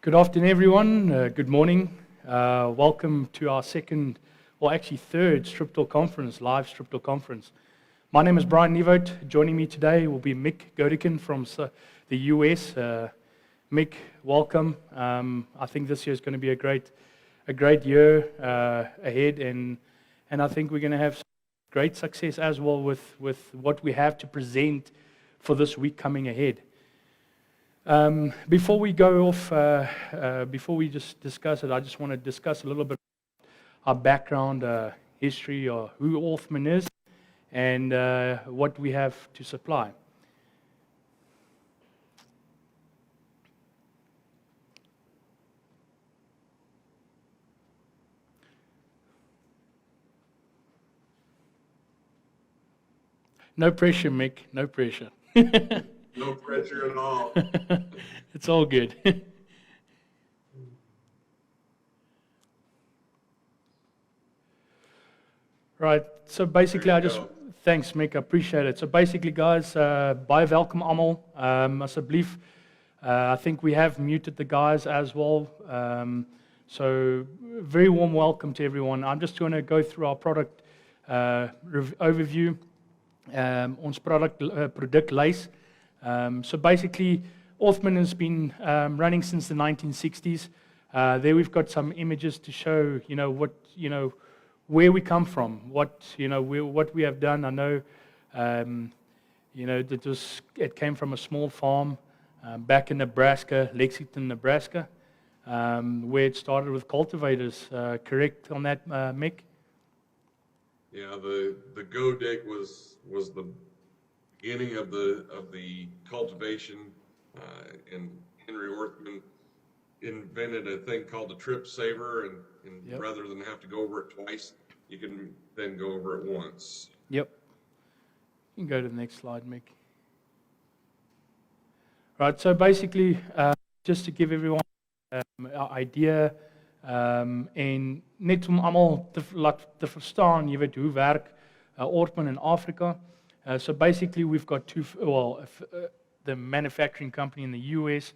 Good afternoon, everyone. Good morning. Welcome to our second, or actually third, StripTill Conference, live StripTill Conference. My name is Brian Nevote. Joining me today will be Mick from the US. Mick, welcome. I think this year is going to be a great year ahead, and I think we're going to have great success as well with what we have to present for this week coming ahead. Before we go off, before we just discuss it, I just want to discuss a little bit our background, history, or who Orthman is, and what we have to supply. No pressure, Mick, no pressure. No pressure at all. It's all good. Right, so basically thanks Mick, I appreciate it. So basically guys, baie welkom almal. Asseblief, I think we have muted the guys as well. So very warm welcome to everyone. I'm just going to go through our product overview, ons productlys. So basically, Orthman has been running since the 1960s. There we've got some images to show, where we come from, what we have done. I know, it came from a small farm back in Nebraska, Lexington, Nebraska, where it started with cultivators. Correct on that, Mick? Yeah, the Go Dig was the beginning of the cultivation, and Henry Orthman invented a thing called the trip saver, and yep. Rather than have to go over it twice, you can then go over it once. Yep. You can go to the next slide, Mick. Right, so basically, just to give everyone an idea, en net om almal te verstaan, jy weet hoe werk Orthman in Afrika. So basically, we've got the manufacturing company in the US,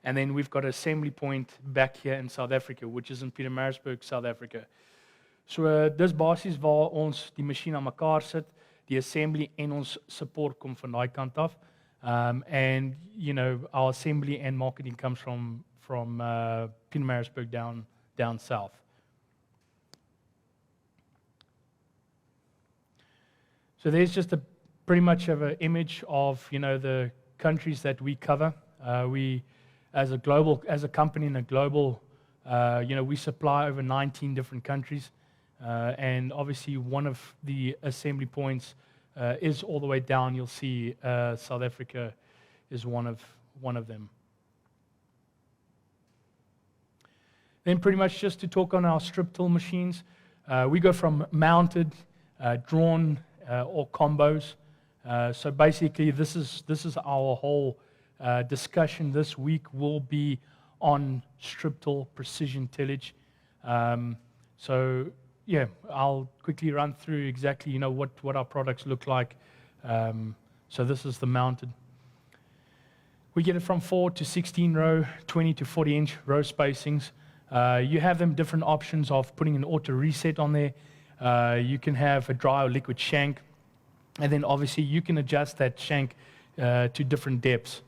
and then we've got an assembly point back here in South Africa, which is in Pietermaritzburg, South Africa. So dis basies waar ons die masjien aan mekaar sit, die assembly en ons support kom van daai kant af. And our assembly and marketing comes from Pietermaritzburg down south. So there's just pretty much of an image of the countries that we cover. We, as a company in a global, we supply over 19 different countries, and obviously one of the assembly points is all the way down. You'll see South Africa is one of them. Then pretty much just to talk on our StripTill machines, we go from mounted, drawn, or combos. So basically, this is our whole discussion this week will be on StripTill precision tillage. So yeah, I'll quickly run through exactly what our products look like. So this is the mounted. We get it from 4 to 16 row, 20 to 40 inch row spacings. You have them different options of putting an auto reset on there. You can have a dry or liquid shank. And then obviously you can adjust that shank to different depths.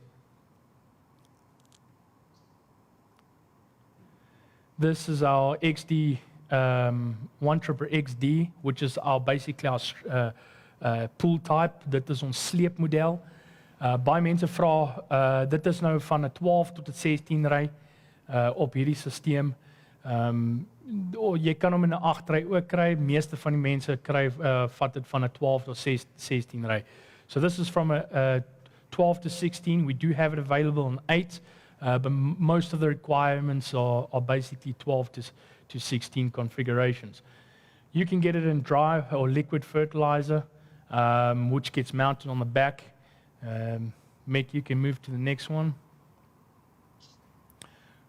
This is our XD, 1XXD, which is basically our pool type. Dit is ons sleepmodel. Baie mense vra, dit is nou van 'n 12 tot 'n 16 ry op hierdie stelsel. Jy kan hom in 'n 8 ry ook kry. Meeste van die mense vat dit van 'n 12 tot 16 ry. So this is from a 12 to 16. We do have it available in 8, but most of the requirements are basically 12 to 16 configurations. You can get it in dry or liquid fertilizer, which gets mounted on the back. Mick, you can move to the next one.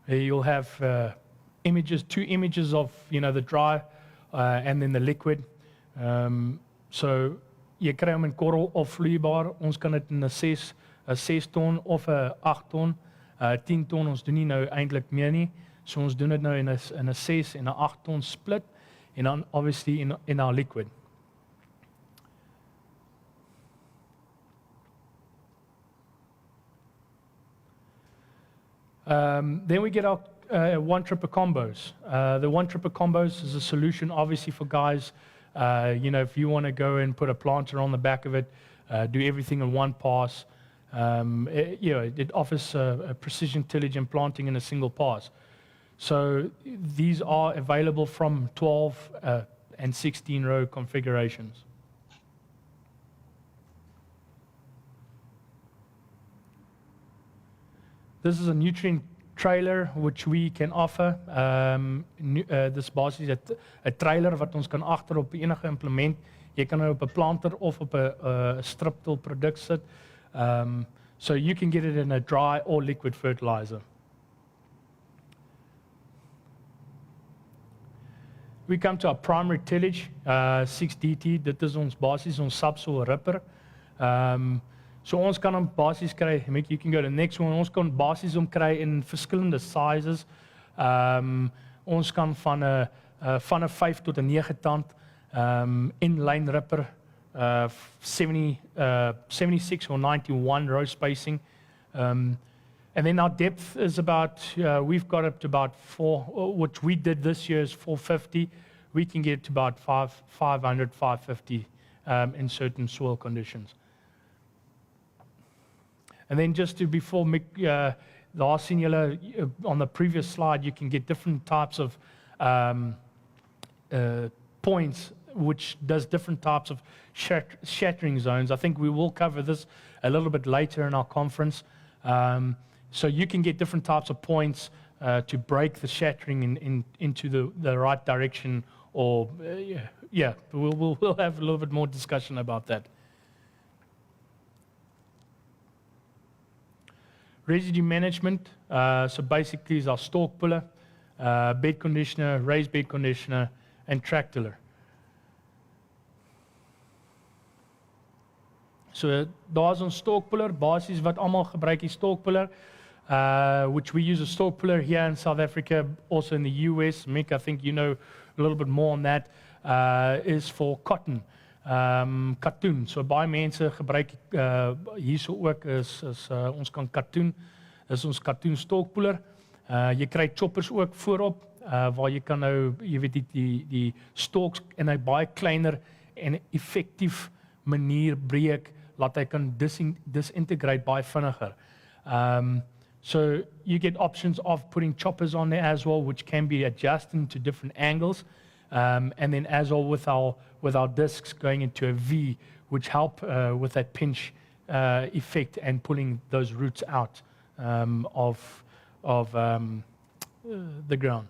You'll have two images of the dry and then the liquid. So jy kry hom in korrel of vloeibaar. Ons kan dit in 'n 6 ton of 'n 8 ton. 10 ton, ons doen nie nou eintlik meer nie. So ons doen dit nou in 'n 6 en 'n 8 ton split en dan obviously in our liquid. Then we get our one-tripper combos. The one-tripper combos is a solution obviously for guys, if you want to go and put a planter on the back of it, do everything in one pass. It offers a precision tillage and planting in a single pass. So these are available from 12 and 16 row configurations. This is a nutrient trailer which we can offer. Dis basies 'n trailer wat ons kan agter op enige implement. Jy kan op 'n planter of op 'n StripTill produk sit. So you can get it in a dry or liquid fertilizer. We come to our primary tillage, 6DT. Dit is ons basies ons subsoil ripper. So ons kan hom basies kry, Mick, you can go to the next one. Ons kan basies hom kry in verskillende sizes. Ons kan van 'n 5 tot 'n 9 tand inline ripper, 76 or 91 row spacing. And then our depth is about, we've got up to about 4, which we did this year is 450. We can get to about 500, 550 in certain soil conditions. And then just to before Mick, last thing on the previous slide, you can get different types of points, which does different types of shattering zones. I think we will cover this a little bit later in our conference. So you can get different types of points to break the shattering into the right direction, or we'll have a little bit more discussion about that. Residue management, so basically is our stalk puller, bed conditioner, raised bed conditioner, and track tiller. So daar's ons stalk puller, basies wat almal gebruik die stalk puller, which we use a stalk puller here in South Africa, also in the US. Mick, I think you know a little bit more on that, is for cotton. Katoen. So baie mense gebruik hierso ook is ons kan katoen. Is ons katoen stokpoeler. Jy kry choppers ook voorop waar jy kan nou jy weet die stalks in 'n baie kleiner en effektief manier breek laat hy kan disintegrate baie vinniger. So you get options of putting choppers on there as well, which can be adjusted to different angles. And then as well with our discs going into a V, which help with that pinch effect and pulling those roots out of the ground.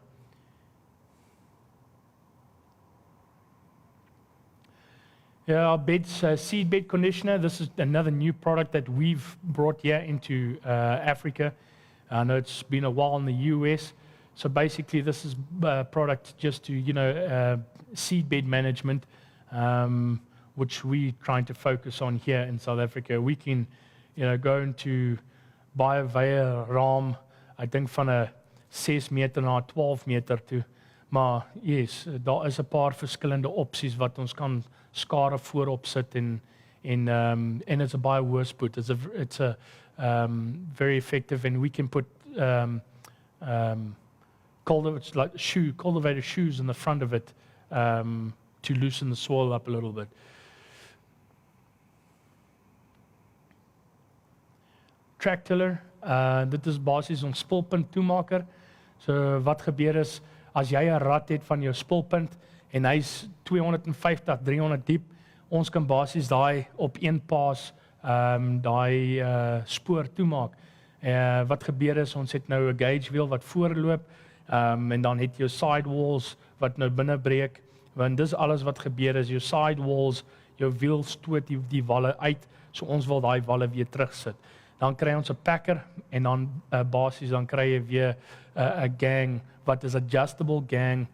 Yeah, our beds, seed bed conditioner. This is another new product that we've brought here into Africa. I know it's been a while in the US. So basically, this is a product just to, seed bed management, which we're trying to focus on here in South Africa. We can, go into baie wye raam, ek dink van 'n 6 meter na 12 meter toe. Maar yes, daar is 'n paar verskillende opsies wat ons kan skare voorop sit en it's a baie hoë spoed. It's a very effective, and we can put cultivator shoes in the front of it to loosen the soil up a little bit. Track tiller, dit is basies ons spulpunt toemaker. So wat gebeur is as jy 'n rad het van jou spulpunt en hy's 250, 300 diep, ons kan basies daai op een paas daai spoor toemaak. Wat gebeur is ons het nou 'n gauge wheel wat voorloop. En dan het jou sidewalls wat nou binne breek, want dis alles wat gebeur is jou sidewalls, jou wiel stoot die walle uit, so ons wil daai walle weer terugsit. Dan kry ons 'n packer en dan basies dan kry jy weer 'n gang wat is adjustable gang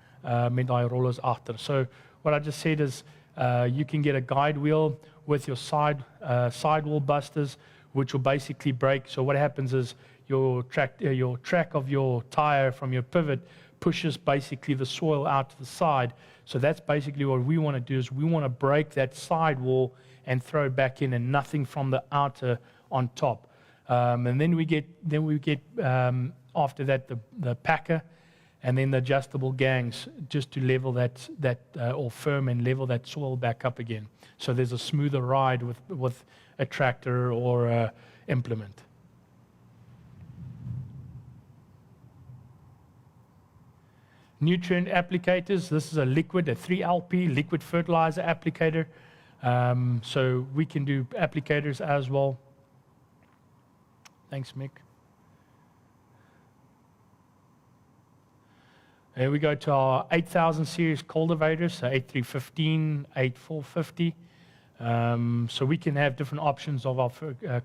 met daai rollers agter. So what I just said is you can get a guide wheel with your sidewall busters, which will basically break. So what happens is your track of your tire from your pivot pushes basically the soil out to the side. So that's basically what we want to do, is we want to break that side wall and throw it back in, and nothing from the outer on top. And then we get after that the packer, and then the adjustable gangs, just to level that or firm and level that soil back up again. So there's a smoother ride with a tractor or a implement. Nutrient applicators. This is a 3LP liquid fertilizer applicator. So we can do applicators as well. Thanks, Mick. Here we go to our 8000 series cultivators, so 8315, 8450. So we can have different options of our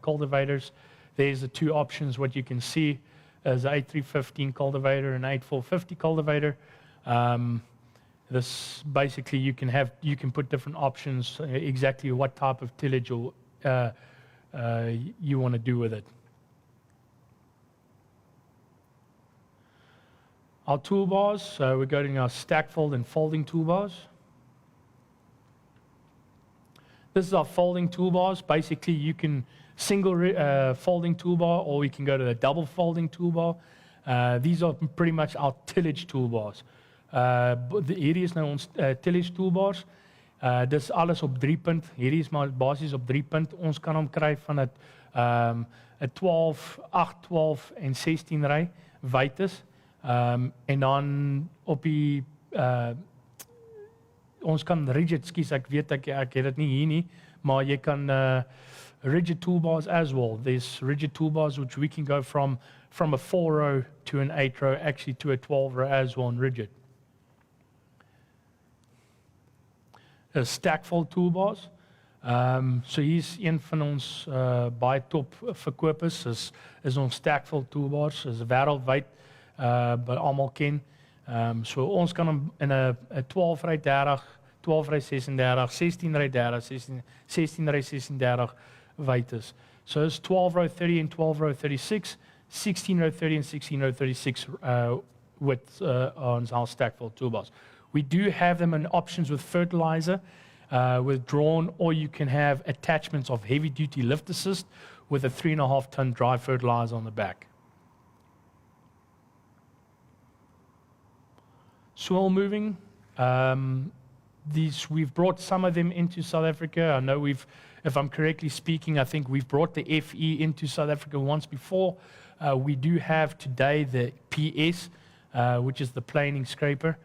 cultivators. There's the two options. What you can see is 8315 cultivator and 8450 cultivator. This basically you can put different options, exactly what type of tillage or you want to do with it. Our toolbars, so we're going to our stack fold and folding toolbars. This is our folding toolbars. Basically, you can single folding toolbar, or we can go to the double folding toolbar. These are pretty much our tillage toolbars. Hierdie is nou ons tillage toolbars. Dis alles op 3 punt. Hierdie is maar basies op 3 punt. Ons kan hom kry van 'n 12, 8, 12 en 16 ry wyd is. En dan op die ons kan rigid, ek weet ek het dit nie hier nie, maar jy kan rigid toolbars as well. There's rigid toolbars which we can go from a 4-row to an 8-row, actually to a 12-row as well in rigid. Stack fold toolbars. So hier's een van ons baie top verkopers is ons stack fold toolbars. Is wêreldwyd wat almal ken. So ons kan hom in 'n 12-ry 30, 12-ry 36, 16-ry 30, 16-ry 36 wyd is. So it's 12-row 30 and 12-row 36, 16-row 30 and 16-row 36 width on our stack fold toolbars. We do have them in options with fertilizer, with drawn, or you can have attachments of heavy-duty lift assist with a 3.5-ton dry fertilizer on the back. Swell moving. We've brought some of them into South Africa. I know if I'm correctly speaking, I think we've brought the FE into South Africa once before. We do have today the PS, which is the planing scraper.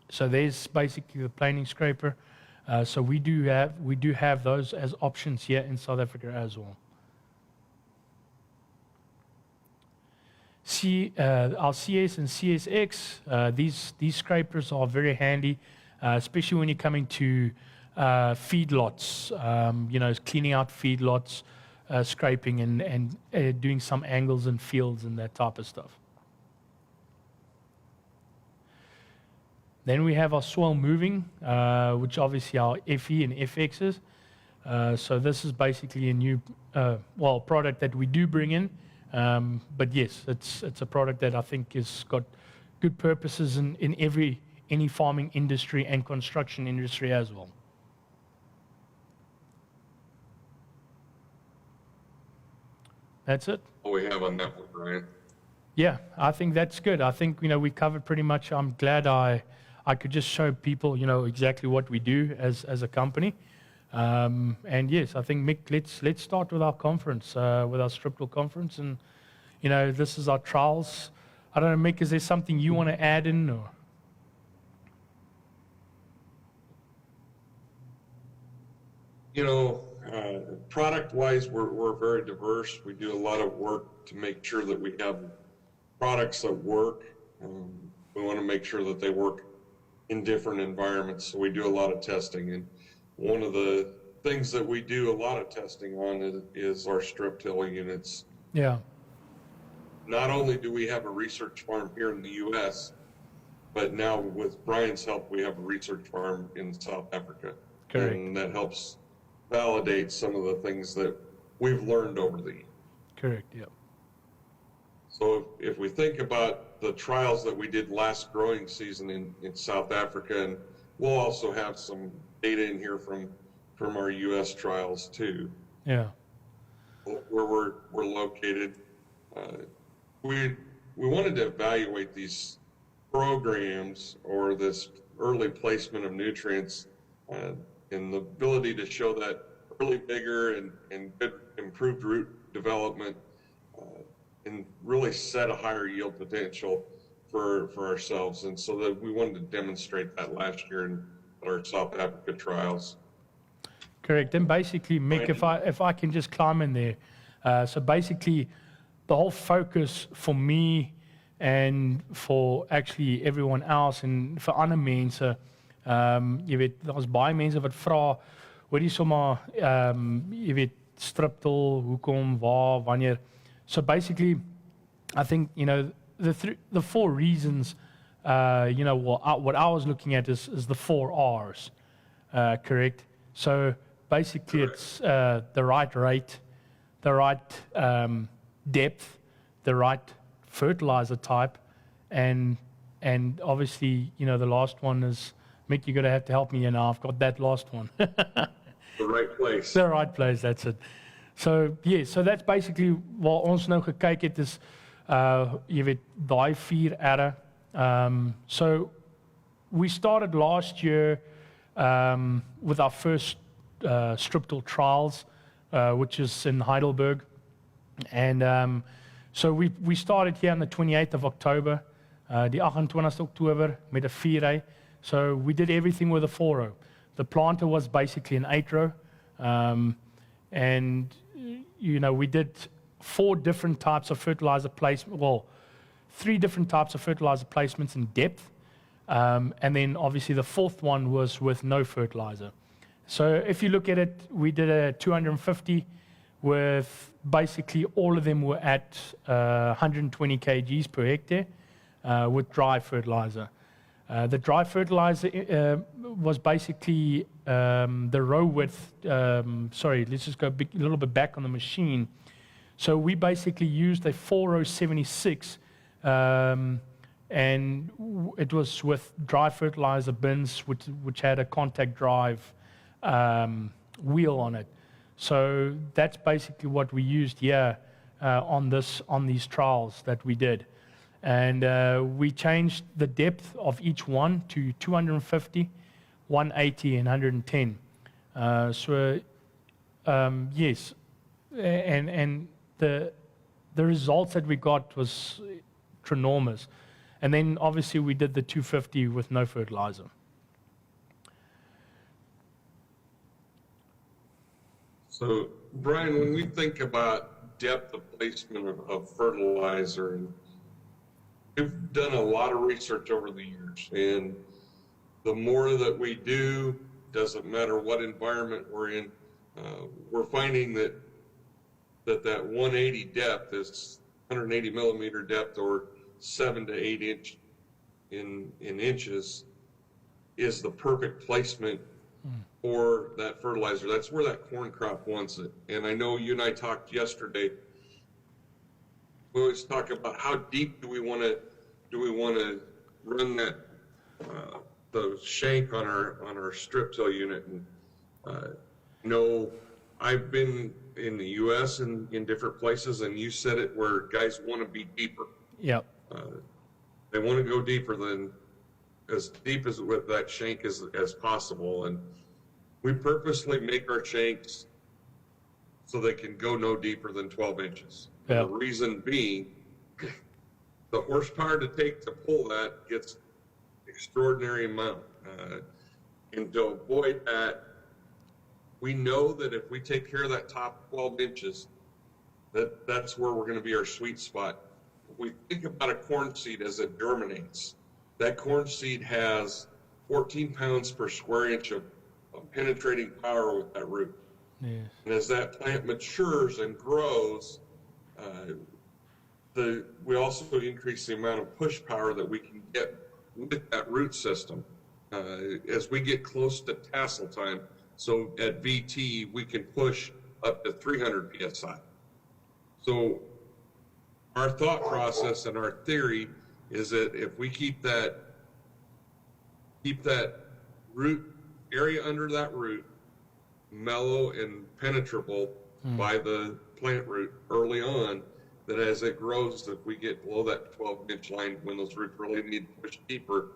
So there's basically the planing scraper. So we do have those as options here in South Africa as well. Our CS and CSX, these scrapers are very handy, especially when you're coming to feedlots, cleaning out feedlots, scraping and doing some angles in fields and that type of stuff. Then we have our swell moving, which obviously our FE and FXs. So this is basically a new, product that we do bring in. But yes, it's a product that I think has got good purposes in any farming industry and construction industry as well. That's it. All we have on that one, Brian. Yeah, I think that's good. I think we covered pretty much. I'm glad I could just show people exactly what we do as a company. And yes, I think, Mick, let's start with our conference, with our StripTill conference, and this is our trials. I don't know, Mick, is there something you want to add in? Or? Product-wise, we're very diverse. We do a lot of work to make sure that we have products that work. We want to make sure that they work in different environments, so we do a lot of testing. And one of the things that we do a lot of testing on is our strip-till units. Yeah. Not only do we have a research farm here in the U.S., but now with Brian's help, we have a research farm in South Africa. Correct. And that helps validate some of the things that we've learned over the years. Correct, yeah. So if we think about the trials that we did last growing season in South Africa, and we'll also have some data in here from our U.S. trials too. Yeah. Where we're located, we wanted to evaluate these programs or this early placement of nutrients and the ability to show that early vigor and good improved root development and really set a higher yield potential for ourselves. And so that we wanted to demonstrate that last year in our South Africa trials. Correct. And basically, Mick, if I can just climb in there. So basically, the whole focus for me and for actually everyone else en vir ander mense, jy weet, daar's baie mense wat vra, hoorie sommer, jy weet, StripTill, hoekom, waar, wanneer. So basically, I think, you know, the 4 reasons, you know, what I was looking at is the 4 R's, correct? So basically, it's the right rate, the right depth, the right fertilizer type, and obviously, you know, the last one is, Mick, you're going to have to help me here now. I've got that last one. The right place. The right place, that's it. So, yeah, so that's basically waar ons nou gekyk het is, jy weet, daai 4 R'e. So, we started last year with our first StripTill Trials, which is in Heidelberg. And so we started here on the 28th of October, die 28 October met 'n 4-row. So we did everything with a 4-row. The planter was basically an 8-row. And, you know, we did 4 different types of fertilizer placement, well, 3 different types of fertilizer placements in depth. And then obviously the 4th one was with no fertilizer. So if you look at it, we did a 250 with basically all of them were at 120 kgs per hectare with dry fertilizer. The dry fertilizer was basically the row width, sorry, let's just go a little bit back on the machine. So we basically used a 4-row 76 and it was with dry fertilizer bins which had a contact drive wheel on it. So that's basically what we used here on these trials that we did. And we changed the depth of each one to 250, 180, and 110. Yes, and the results that we got was enormous. And then obviously we did the 250 with no fertilizer. So, Brian, when we think about depth of placement of fertilizer, and we've done a lot of research over the years, and the more that we do, doesn't matter what environment we're in, we're finding that 180 depth is 180 millimeter depth, or 7 to 8 inch in inches, is the perfect placement for that fertilizer. That's where that corn crop wants it. And I know you and I talked yesterday. We always talk about how deep do we want to run that the shank on our strip till unit. And I've been in the U.S. and in different places, and you said it, where guys want to be deeper. Yep. They want to go deeper than as deep as with that shank as possible. And we purposely make our shanks so they can go no deeper than 12 inches. Yep. The reason being, the horsepower to pull that gets extraordinary amount. And to avoid that, we know that if we take care of that top 12 inches, that's where we're going to be our sweet spot. If we think about a corn seed as it germinates, that corn seed has 14 pounds per square inch of penetrating power with that root. Yes. And as that plant matures and grows, we also increase the amount of push power that we can get with that root system. As we get close to tassel time, so at VT, we can push up to 300 psi. So our thought process and our theory is that if we keep that root area under that root mellow and penetrable by the plant root early on, that as it grows, if we get below that 12-inch line, when those roots really need to push deeper,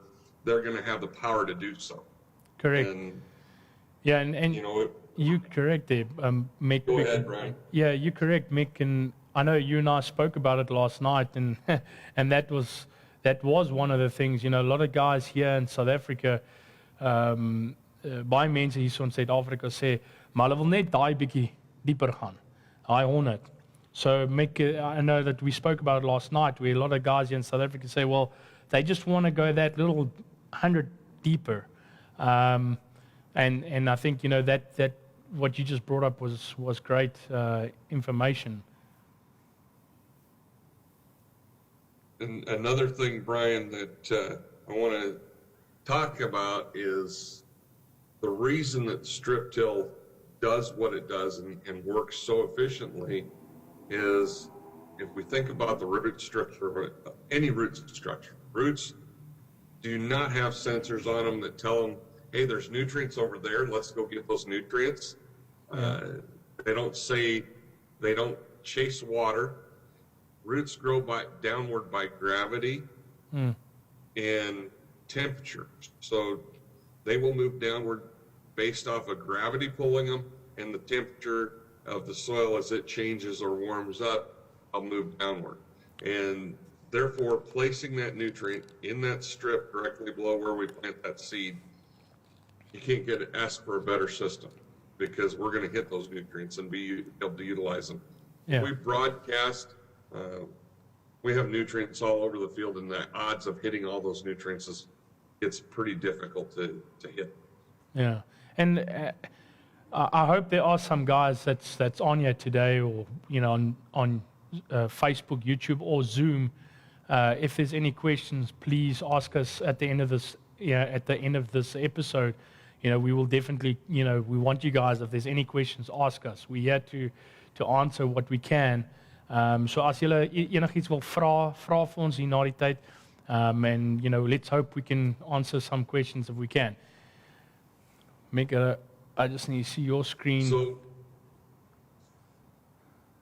they're going to have the power to do so. Correct. And, yeah, and you know, you're correct there, Mick. Go ahead, Brian. Yeah, you're correct, Mick. And I know you and I spoke about it last night, and and that was one of the things. You know, a lot of guys here in South Africa, baie mense hier so in Suid-Afrika sê, maar hulle wil net daai bietjie dieper gaan. Daai 100. So Mick, I know that we spoke about it last night, where a lot of guys here in South Africa say, well, they just want to go that little 100 deeper. And I think, you know, that what you just brought up was great information. And another thing, Brian, that I want to talk about is the reason that StripTill does what it does and works so efficiently is, if we think about the root structure, any root structure, roots do not have sensors on them that tell them, hey, there's nutrients over there, let's go get those nutrients. They don't chase water. Roots grow downward by gravity and temperature. So they will move downward based off of gravity pulling them and the temperature of the soil as it changes or warms up, I'll move downward. And therefore, placing that nutrient in that strip directly below where we plant that seed, you can't ask for a better system, because we're going to hit those nutrients and be able to utilize them. Yeah. We broadcast, we have nutrients all over the field, and the odds of hitting all those nutrients it's pretty difficult to hit. Yeah, and I hope there are some guys that's on here today, or you know, on Facebook, YouTube, or Zoom. If there's any questions, please ask us at the end of this. At the end of this episode, you know, we will definitely, you know, we want you guys. If there's any questions, ask us. We're here to answer what we can. So as julle enigiets wil vra vir ons hier na die tyd. And you know, let's hope we can answer some questions if we can. Mick, I just need to see your screen. So,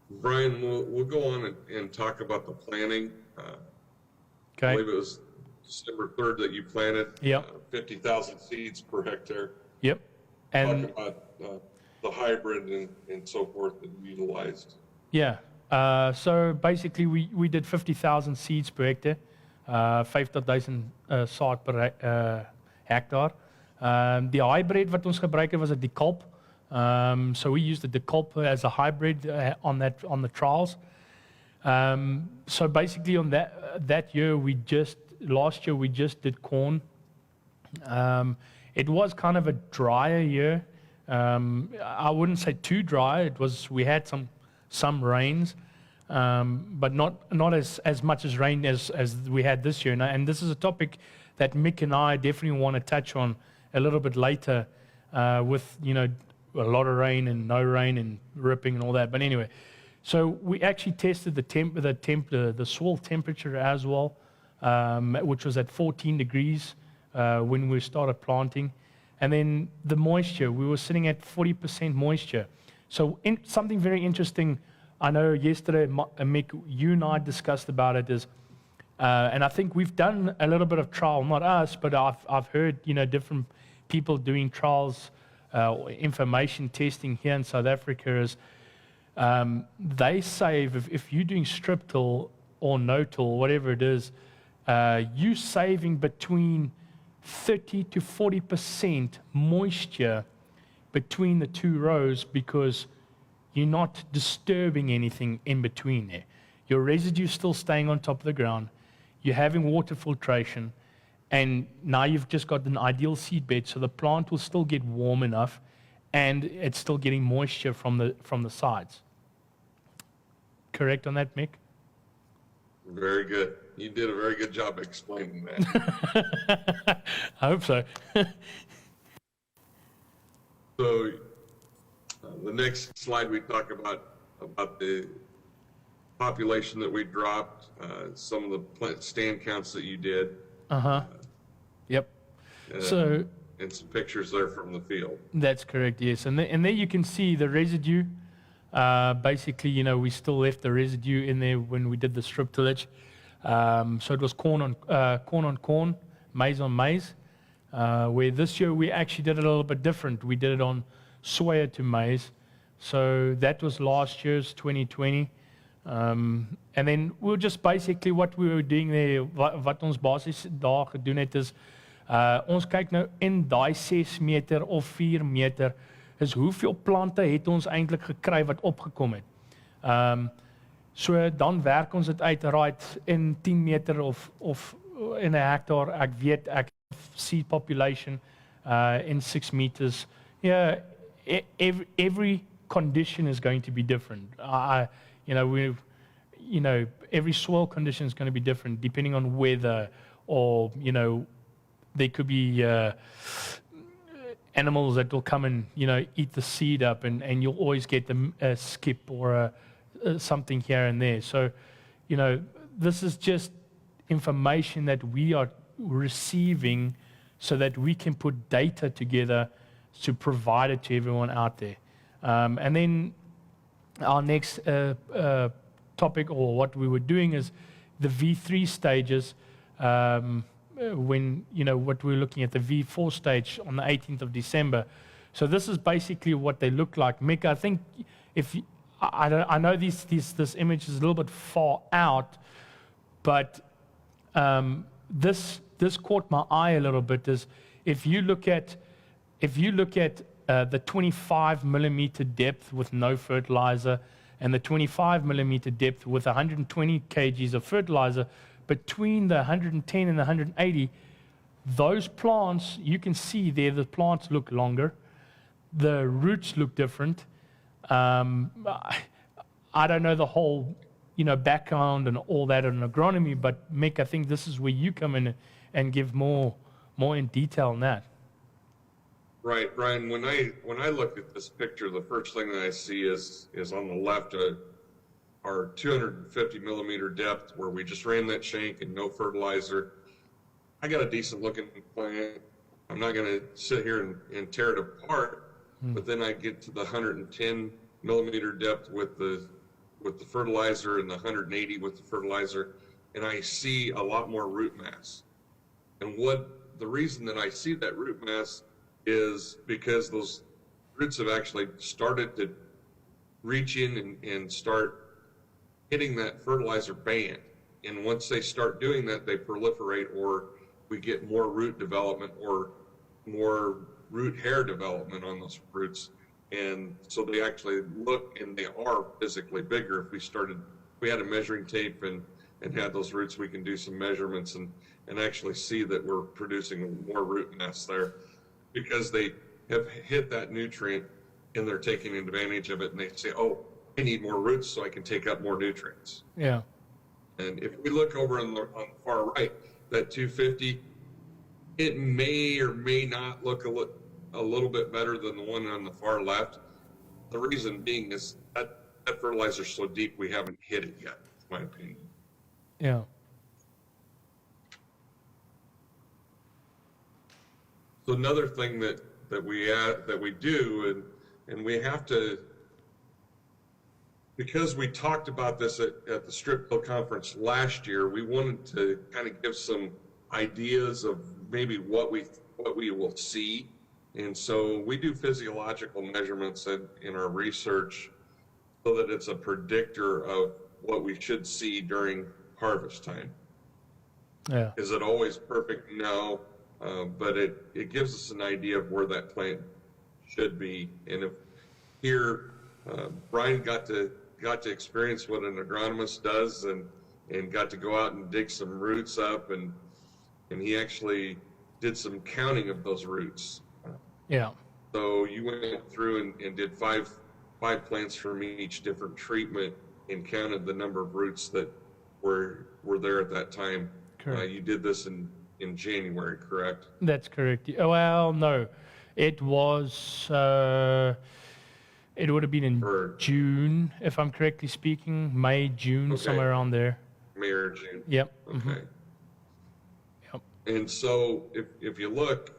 Brian, we'll go on and talk about the planting. Okay. I believe it was December 3rd that you planted. Yep. 50,000 seeds per hectare. Yep. And talk about the hybrid and so forth that you utilized. Yeah. So basically, we did 50,000 seeds per hectare, 50,000 saad per hectare. The hybrid what ons gebruik het was a decalp. So we used the decalp as a hybrid on the trials. So basically, on that year, last year we just did corn. It was kind of a drier year. I wouldn't say too dry. We had some rains, but not as much as rain as we had this year. And this is a topic that Mick and I definitely want to touch on a little bit later, with, you know, a lot of rain and no rain and ripping and all that. But anyway, so we actually tested the soil temperature as well, which was at 14 degrees when we started planting. And then the moisture, we were sitting at 40% moisture. So something very interesting, I know yesterday, Mick, you and I discussed about it, is, and I think we've done a little bit of trial, not us, but I've heard, you know, different people doing trials, information testing here in South Africa, is they save, if you're doing StripTill or no-till, whatever it is, you're saving between 30 to 40% moisture between the two rows, because you're not disturbing anything in between there. Your residue is still staying on top of the ground. You're having water filtration, and now you've just got an ideal seed bed, so the plant will still get warm enough, and it's still getting moisture from the sides. Correct on that, Mick? Very good. You did a very good job explaining that. I hope so. So the next slide we talk about the population that we dropped, some of the plant stand counts that you did. Yep. So and some pictures there from the field. that's correct, yes. And there you can see the residue. Basically, you know, we still left the residue in there when we did the strip tillage. So it was corn on corn, maize on maize. Where this year we actually did it a little bit different. We did it on soya to maize. So that was last year's 2020. And then we're just basically what we were doing there, wat ons basies daar gedoen het is, ons kyk nou in daai 6 meter of 4 meter, is hoeveel plante het ons eintlik gekry wat opgekom het. So dan werk ons dit uit, right, in 10 meter of in 'n hektaar, ek weet ek seed population in 6 meters. Yeah, every condition is going to be different. Every soil condition is going to be different depending on weather, or there could be animals that will come and eat the seed up, and you'll always get a skip or something here and there. So this is just information that we are receiving so that we can put data together to provide it to everyone out there. And then our next topic, or what we were doing, is the V3 stages. When what we're looking at, the V4 stage on the 18th of December. So this is basically what they look like. Mick, I think I know this image is a little bit far out, but this caught my eye a little bit. Is if you look at the 25 millimeter depth with no fertilizer, and the 25 millimeter depth with 120 kgs of fertilizer, between the 110 and the 180, those plants, you can see there, the plants look longer, the roots look different. I don't know the whole background and all that in agronomy, but Mick, I think this is where you come in and give more in detail on that. Right, Brian. When I look at this picture, the first thing that I see is on the left our 250 millimeter depth, where we just ran that shank and no fertilizer. I got a decent looking plant. I'm not going to sit here and tear it apart, but then I get to the 110 millimeter depth with the fertilizer and the 180 with the fertilizer, and I see a lot more root mass. And the reason that I see that root mass is because those roots have actually started to reach in and start hitting that fertilizer band. And once they start doing that, they proliferate, or we get more root development or more root hair development on those roots. And so they actually look, and they are physically bigger. If we had a measuring tape and had those roots, we can do some measurements and actually see that we're producing more root mass there, because they have hit that nutrient and they're taking advantage of it, and they say, oh, I need more roots so I can take up more nutrients. Yeah. And if we look over on the far right, that 250, it may or may not look a little bit better than the one on the far left. The reason being is that fertilizer's so deep we haven't hit it yet, in my opinion. Yeah. So another thing that we do, and we have to, because we talked about this at the StripTill conference last year, we wanted to kind of give some ideas of maybe what we will see. And so we do physiological measurements in our research so that it's a predictor of what we should see during harvest time. Yeah. Is it always perfect? No. But it gives us an idea of where that plant should be. And if here, Brian got to experience what an agronomist does, and got to go out and dig some roots up, and he actually did some counting of those roots. Yeah. So you went through and did five plants from each different treatment and counted the number of roots that were there at that time. Correct. You did this in January, correct? That's correct. Well, no, it was It would have been in Or June, if I'm correctly speaking, May, June, Okay. somewhere around there. May or June? Yep. Okay. Yep. And so if you look,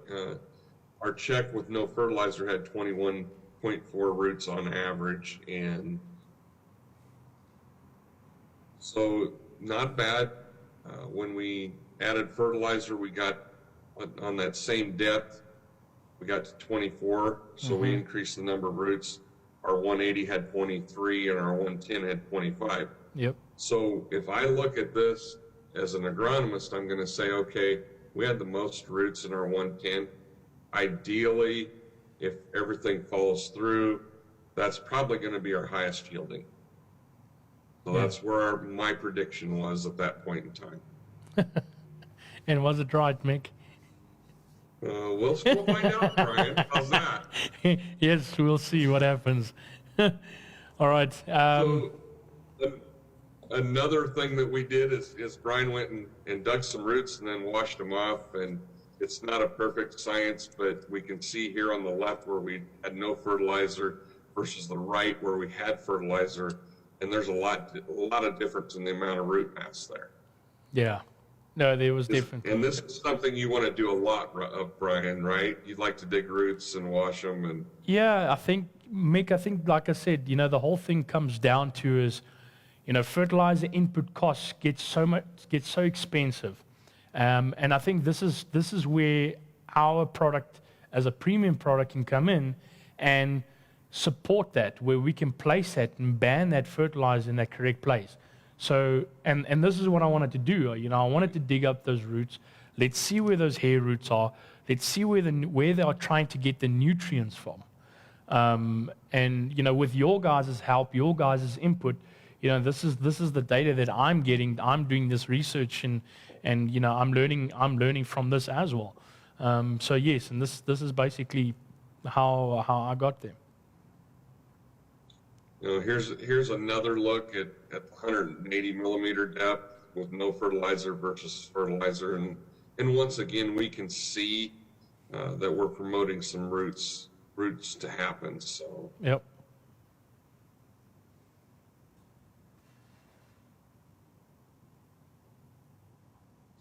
our check with no fertilizer had 21.4 roots on average, and so not bad. When we added fertilizer, we got on that same depth, we got to 24, so we increased the number of roots. Our 180 had 23 and our 110 had 25. Yep. So if I look at this as an agronomist, I'm going to say, okay, we had the most roots in our 110. Ideally, if everything follows through, that's probably going to be our highest yielding. So that's where my prediction was at that point in time. And was it right, Mick? We'll still find out, Brian. How's that? Yes, we'll see what happens. All right. So another thing that we did is Brian went and dug some roots and then washed them off. And it's not a perfect science, but we can see here on the left where we had no fertilizer versus the right where we had fertilizer. And there's a lot of difference in the amount of root mass there. Yeah. No, there was different. And this is something you want to do a lot of, Brian, right? You'd like to dig roots and wash them. And Yeah, I think, Mick, like I said, the whole thing comes down to is, fertilizer input costs get so expensive. And I think this is where our product as a premium product can come in and support that, where we can place that and ban that fertilizer in that correct place. So, and this is what I wanted to do. I wanted to dig up those roots. Let's see where those hair roots are. Let's see where they are trying to get the nutrients from. And with your guys' help, your guys' input, this is the data that I'm getting. I'm doing this research and I'm learning from this as well. So yes, and this is basically how I got there. Here's another look at 180 millimeter depth with no fertilizer versus fertilizer, and once again we can see that we're promoting some roots to happen. So yep.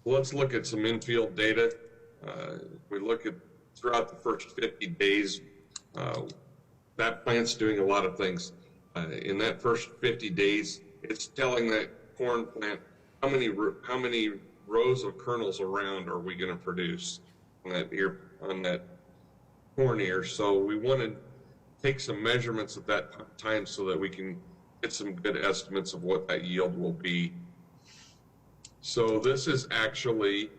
Let's look at some infield data. We look at throughout the first 50 days, that plant's doing a lot of things. In that first 50 days, it's telling that corn plant how many rows of kernels around are we going to produce on that corn ear. So we want to take some measurements at that time so that we can get some good estimates of what that yield will be. So this is actually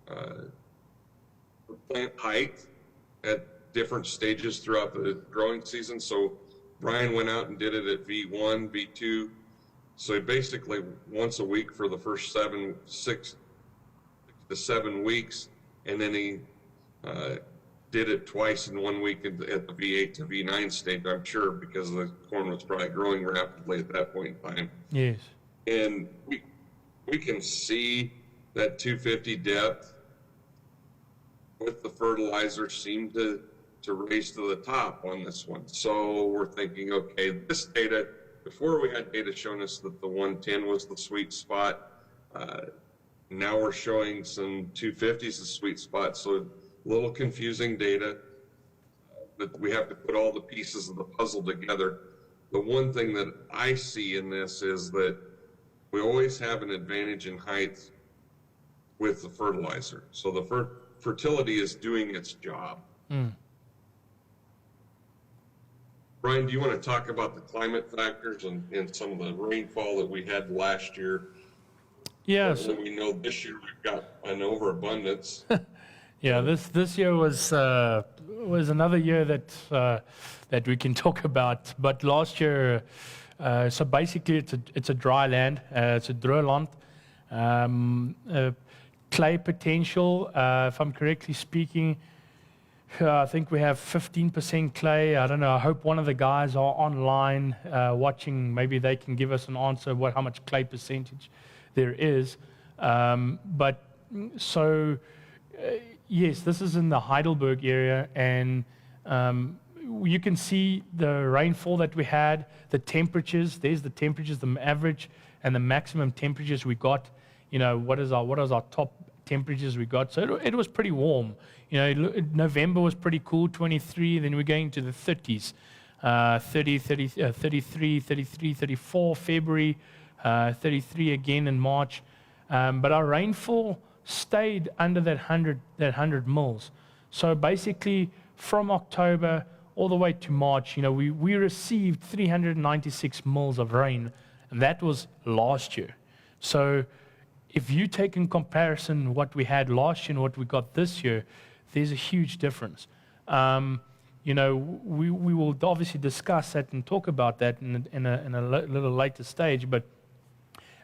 the plant height at different stages throughout the growing season. So Brian went out and did it at V1, V2. So basically once a week for the first 6 to 7 weeks, and then he did it twice in 1 week at the V8 to V9 stage, I'm sure, because the corn was probably growing rapidly at that point in time. Yes. And we can see that 250 depth with the fertilizer seemed to raise to the top on this one. So we're thinking, okay, this data, before we had data showing us that the 110 was the sweet spot. Now we're showing some 250s the sweet spot. So a little confusing data, but we have to put all the pieces of the puzzle together. The one thing that I see in this is that we always have an advantage in height with the fertilizer. So the fertility is doing its job. Mm. Brian, do you want to talk about the climate factors and some of the rainfall that we had last year? Yes. And we know this year we've got an overabundance. Yeah, this year was another year that we can talk about. But last year, so basically it's a dry land, it's a droog land, clay potential. If I'm correctly speaking, I think we have 15% clay. I don't know. I hope one of the guys are online watching. Maybe they can give us an answer how much clay percentage there is. But so. Yes, this is in the Heidelberg area, and you can see the rainfall that we had, the temperatures. There's the temperatures, the average and the maximum temperatures we got. You know, what is our top temperatures we got? So it was pretty warm. You know, November was pretty cool, 23. Then we're going to the 30s, 33, 34. February, 33 again in March. But our rainfall stayed under that 100 mils. So basically, from October all the way to March, you know, we received 396 mils of rain, and that was last year. So if you take in comparison what we had last year and what we got this year, there's a huge difference. You know, we will obviously discuss that and talk about that in a little later stage, but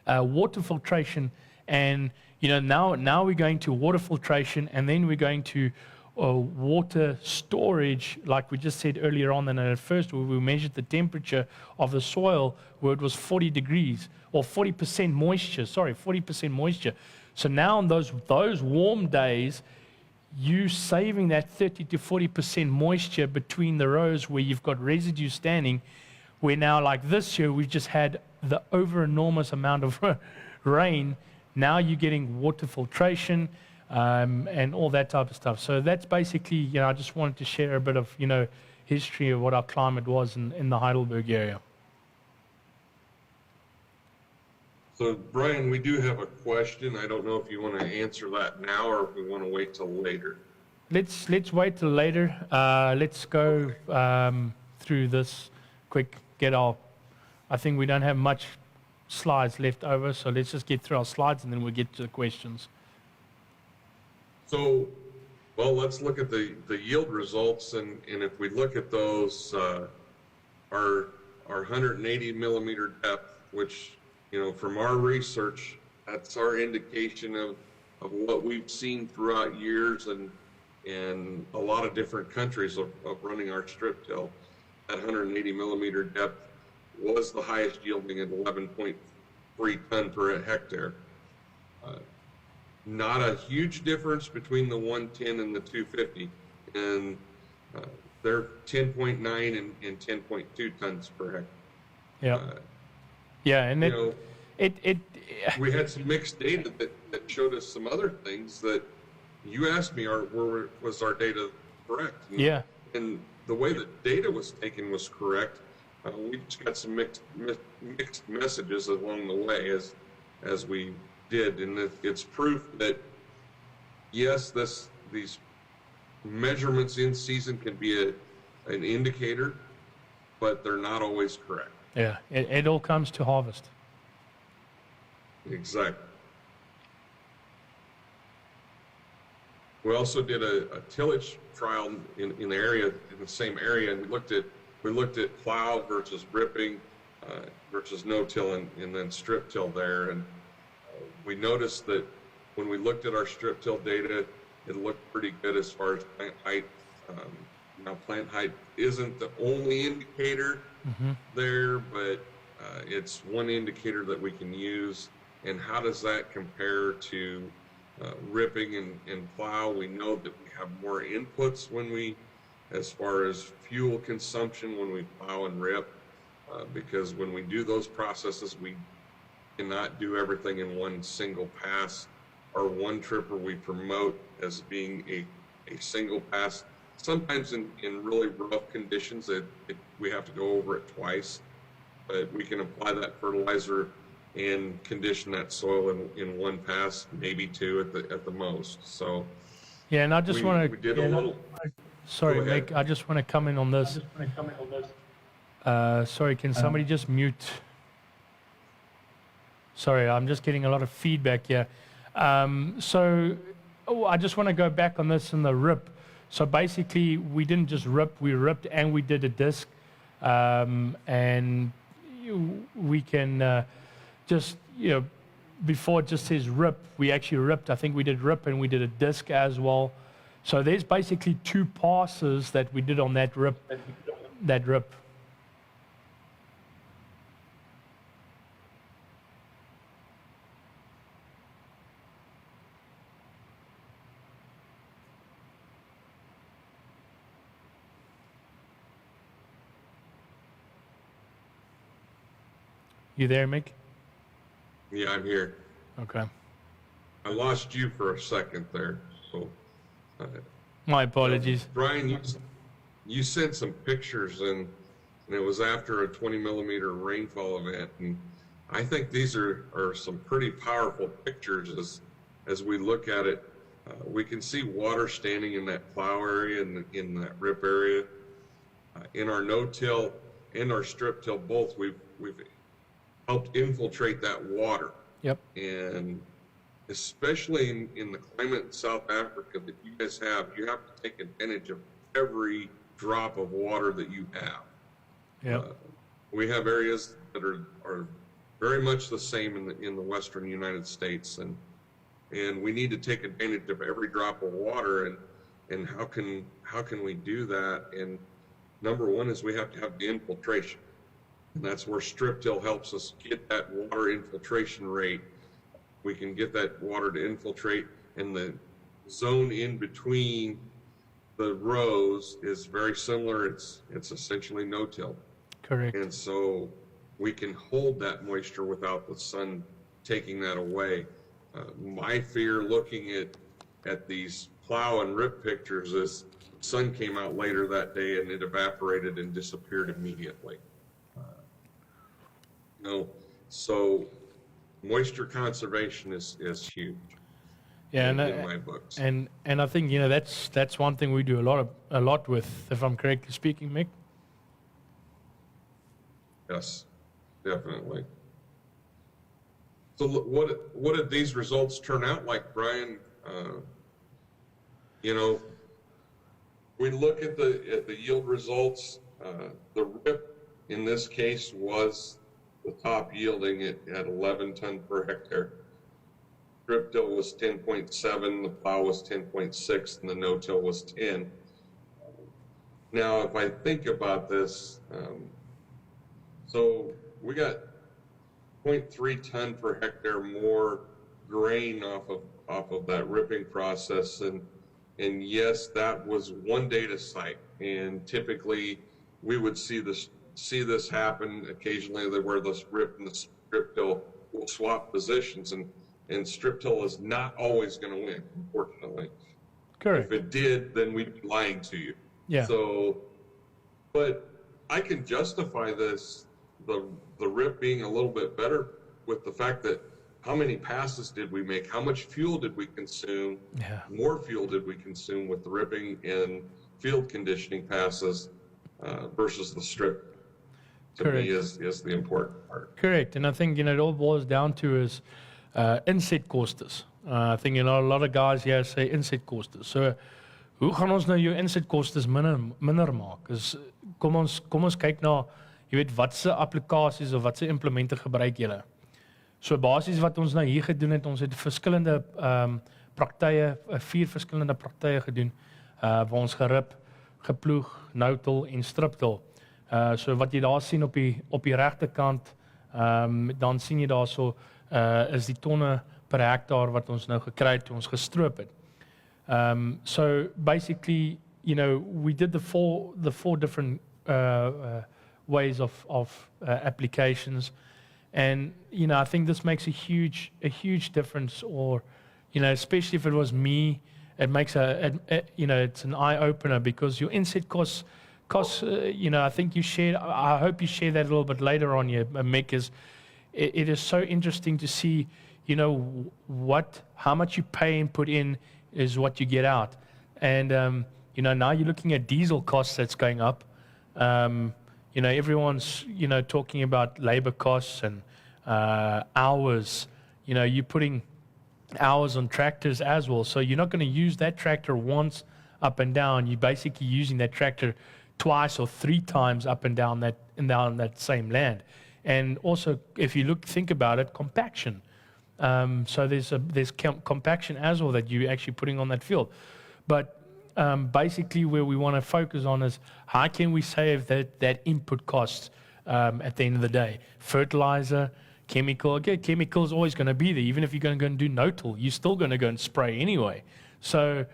water filtration, and you know, now we're going to water filtration, and then we're going to water storage, like we just said earlier on. And at first we measured the temperature of the soil where it was 40 degrees or 40% moisture. 40% moisture. So now on those warm days, you saving that 30 to 40% moisture between the rows where you've got residue standing. Where now, like this year, we've just had the over enormous amount of rain. Now you're getting water filtration. And all that type of stuff. So that's basically, you know, I just wanted to share a bit of, you know, history of what our climate was in the Heidelberg area. So, Brian, we do have a question. I don't know if you want to answer that now or if we want to wait till later. Let's wait till later. Let's go through this quick. I think we don't have much slides left over, so let's just get through our slides and then we'll get to the questions. So, well, let's look at the yield results, and if we look at those, our 180 millimeter depth, which, you know, from our research, that's our indication of what we've seen throughout years and a lot of different countries of running our strip till. That 180 millimeter depth was the highest yielding at 11.3 ton per hectare. Not a huge difference between the 110 and the 250, and they're 10.9 and 10.2 tons per hectare. Yeah. Yeah, and we had some mixed data that showed us some other things that you asked me, was our data correct? Yeah. And the way the data was taken was correct. We just got some mixed messages along the way as we did, and it's proof that yes, these measurements in season can be an indicator, but they're not always correct. Yeah, it all comes to harvest. Exactly. We also did a tillage trial in the same area, and we looked at plow versus ripping versus no-till, and then strip-till there, and we noticed that when we looked at our strip-till data, it looked pretty good as far as plant height. Now, plant height isn't the only indicator there, but it's one indicator that we can use. And how does that compare to ripping and plow? We know that we have more inputs as far as fuel consumption when we plow and rip, because when we do those processes, we cannot do everything in one single pass. Our one tripper we promote as being a single pass. Sometimes in really rough conditions, we have to go over it twice, but we can apply that fertilizer and condition that soil in one pass, maybe two at the most. So yeah, and I just want we did a little. Sorry, Mick, I just want to come in on this. Sorry, can somebody just mute? Sorry, I'm just getting a lot of feedback here. I just want to go back on this in the rip. So basically, we didn't just rip, we ripped and we did a disc. And we can just, before it just says rip, we actually ripped. I think we did rip and we did a disc as well. So there's basically two passes that we did on that rip. You there, Mick? Yeah, I'm here. Okay. I lost you for a second there. So, My apologies. Brian, you sent some pictures, and it was after a 20 millimeter rainfall event. And I think these are some pretty powerful pictures as we look at it. We can see water standing in that plow area and in that rip area. In our no-till and our strip-till both, we've helped infiltrate that water. Yep. And especially in the climate in South Africa that you guys have, you have to take advantage of every drop of water that you have. Yep. We have areas that are very much the same in the western United States, and we need to take advantage of every drop of water. And how can we do that? And number one is we have to have the infiltration, and that's where StripTill helps us get that water infiltration rate. We can get that water to infiltrate, and the zone in between the rows is very similar. It's essentially no-till. Correct. And so we can hold that moisture without the sun taking that away. My fear looking at these plow and rip pictures is the sun came out later that day and it evaporated and disappeared immediately. So moisture conservation is huge. Yeah, in my books. And I think that's one thing we do a lot with, if I'm correctly speaking, Mick. Yes, definitely. So what did these results turn out like, Brian? We look at the yield results. The rip in this case was the top yielding at 11 ton per hectare. StripTill was 10.7, the plow was 10.6, and the no-till was 10. Now, if I think about this, so we got 0.3 ton per hectare more grain off of that ripping process, and yes, that was one data site, and typically we would see this happen occasionally, where this rip and the StripTill will swap positions, and StripTill is not always going to win, unfortunately. Correct. If it did, then we'd be lying to you. Yeah. So, but I can justify this, the rip being a little bit better with the fact that how many passes did we make? How much fuel did we consume? Yeah. More fuel did we consume with the ripping and field conditioning passes versus the strip? To Correct. me is the important part. Correct. And I think, it all boils down to is inset kostes. I think, a lot of guys here say inset kostes. So, hoe gaan ons nou jou inset kostes minder maak? Kom ons kyk na, jy weet, watse applikasies of watse implemente gebruik julle. So basies wat ons nou hier gedoen het, ons het verskillende praktye, 4 verskillende praktye gedoen, waar ons gerip, geploeg, no-till en strip-till. So wat jy daar sien op die regterkant, dan sien jy daar so is die tonne per hektaar wat ons nou gekry het toe ons gestroop het. So basically, we did the four different ways of applications, and I think this makes a huge difference. Or especially if it was me, it makes it's an eye opener, because your inset costs. I think I hope you share that a little bit later on here, Mick. It is so interesting to see, how much you pay and put in is what you get out. And, now you're looking at diesel costs that's going up. Everyone's, talking about labor costs and hours. You're putting hours on tractors as well. So you're not going to use that tractor once up and down. You're basically using that tractor twice or 3 times up and down that same land. And also, if you think about it, compaction. So there's compaction as well that you're actually putting on that field. But basically, where we want to focus on is how can we save that input cost at the end of the day. Fertilizer, chemical. Again, chemical is always going to be there. Even if you're going to go and do no-till, you're still going to go and spray anyway. So,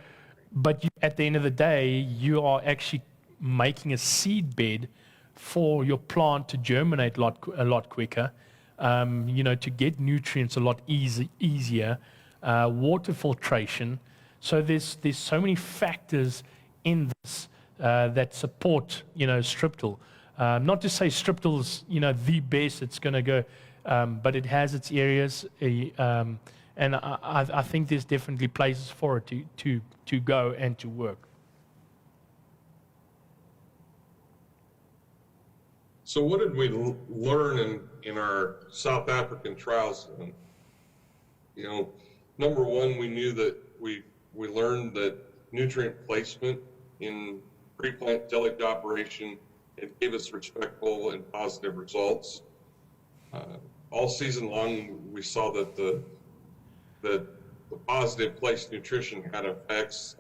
but at the end of the day, you are actually making a seed bed for your plant to germinate a lot quicker. to get nutrients a lot easier, water filtration. So there's so many factors in this that support, StripTill. Not to say StripTill is, the best it's going to go, but it has its areas, and I think there's definitely places for it to go and to work. So what did we learn in our South African trials? Number one, we knew that we learned that nutrient placement in pre-plant tillage operation, it gave us respectful and positive results. All season long, we saw that the positive place nutrition had effects.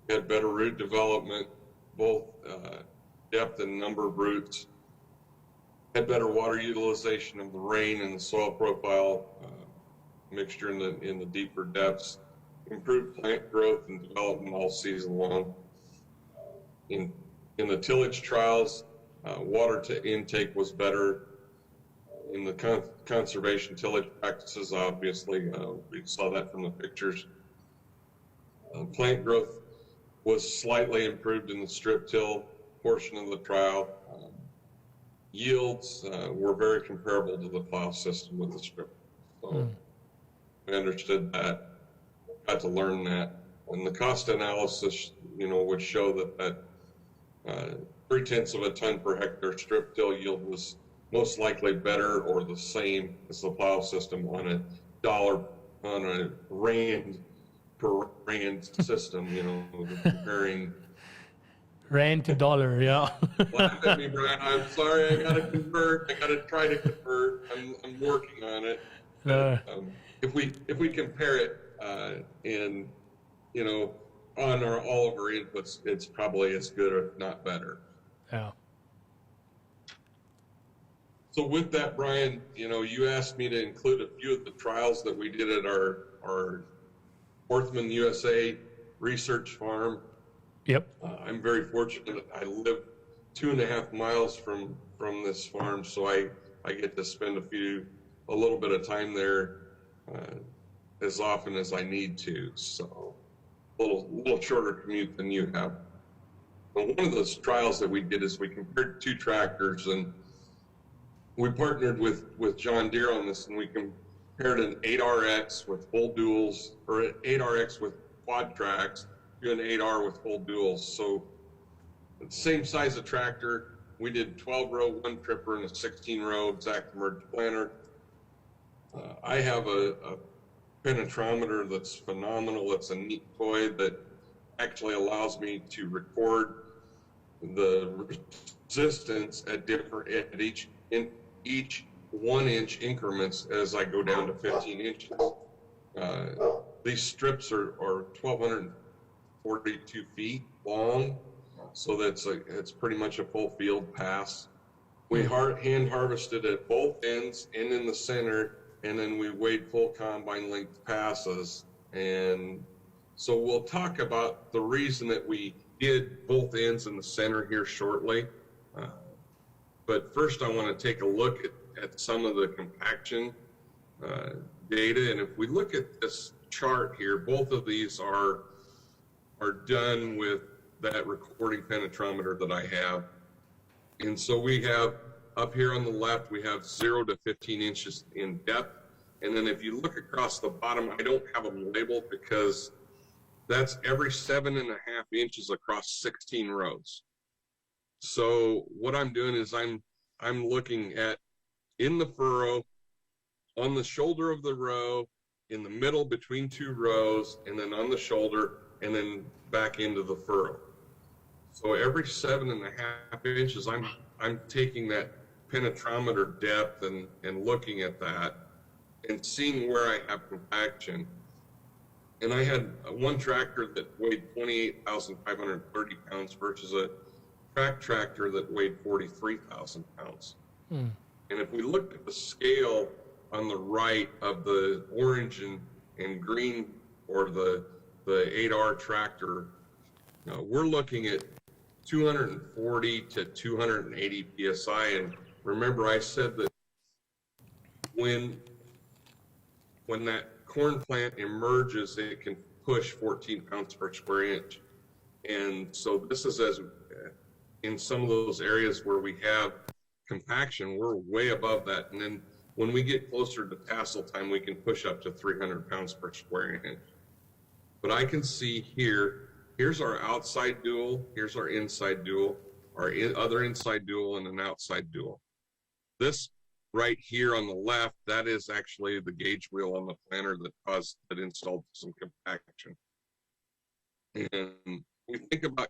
We had better root development, both depth and number of roots. Had better water utilization of the rain and the soil profile mixture in the deeper depths. Improved plant growth and development all season long. In the tillage trials, water to intake was better. In the conservation tillage practices, obviously, we saw that from the pictures. Plant growth was slightly improved in the strip-till portion of the trial. Yields were very comparable to the plow system with the strip. So we understood that, got to learn that. And the cost analysis, would show that 0.3 of a ton per hectare strip-till yield was most likely better or the same as the plow system on a rand per rand system, comparing. Rand to dollar, yeah. Laugh at me, Brian. I'm sorry. I got to convert. I got to try to convert. I'm working on it. If we compare it on all of our inputs, it's probably as good, if not better. Yeah. So with that, Brian, you asked me to include a few of the trials that we did at our Orthman USA research farm. Yep. I'm very fortunate. I live 2.5 miles from this farm, so I get to spend a little bit of time there as often as I need to. So a little shorter commute than you have. But one of those trials that we did is we compared 2 tractors, and we partnered with John Deere on this, and we compared an 8RX with full duals, or an 8RX with quad tracks, to an 8R with full duals. So the same size of tractor, we did 12-row, 1 tripper, and a 16-row exact merge planter. I have a penetrometer that's phenomenal. It's a neat toy that actually allows me to record the resistance at each 1-inch increments as I go down to 15 inches. These strips are 1,242 feet long, so it's pretty much a full field pass. We hand harvested at both ends and in the center, and then we weighed full combine length passes. And so we'll talk about the reason that we did both ends in the center here shortly. But first I want to take a look at some of the compaction data. And if we look at this chart here, both of these are done with that recording penetrometer that I have. And so we have up here on the left, we have 0 to 15 inches in depth. And then if you look across the bottom, I don't have them labeled because that's every 7.5 inches across 16 rows. So what I'm doing is I'm looking at in the furrow, on the shoulder of the row, in the middle between 2 rows, and then on the shoulder, and then back into the furrow. So every 7.5 inches, I'm taking that penetrometer depth and looking at that and seeing where I have compaction. And I had one tractor that weighed 28,530 pounds versus a track tractor that weighed 43,000 pounds. And if we look at the scale on the right of the orange and green, or the 8R tractor, we're looking at 240 to 280 PSI. And remember, I said that when that corn plant emerges, it can push 14 pounds per square inch. And so this is as in some of those areas where we have compaction, we're way above that. And then when we get closer to tassel time, we can push up to 300 pounds per square inch. But I can see here, here's our outside dual, here's our inside dual, our other inside dual, and an outside dual. This right here on the left, that is actually the gauge wheel on the planter that installed some compaction. And we think about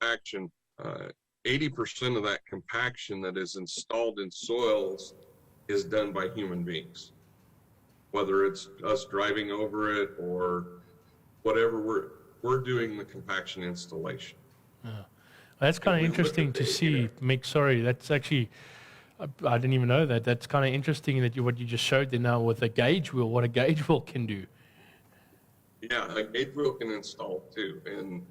compaction, 80% of that compaction that is installed in soils is done by human beings. Whether it's us driving over it or whatever, we're doing the compaction installation. That's kind of interesting to see, Mick. Sorry, that's actually, I didn't even know that. That's kind of interesting that what you just showed there now with a gauge wheel, what a gauge wheel can do. Yeah, a gauge wheel can install too. And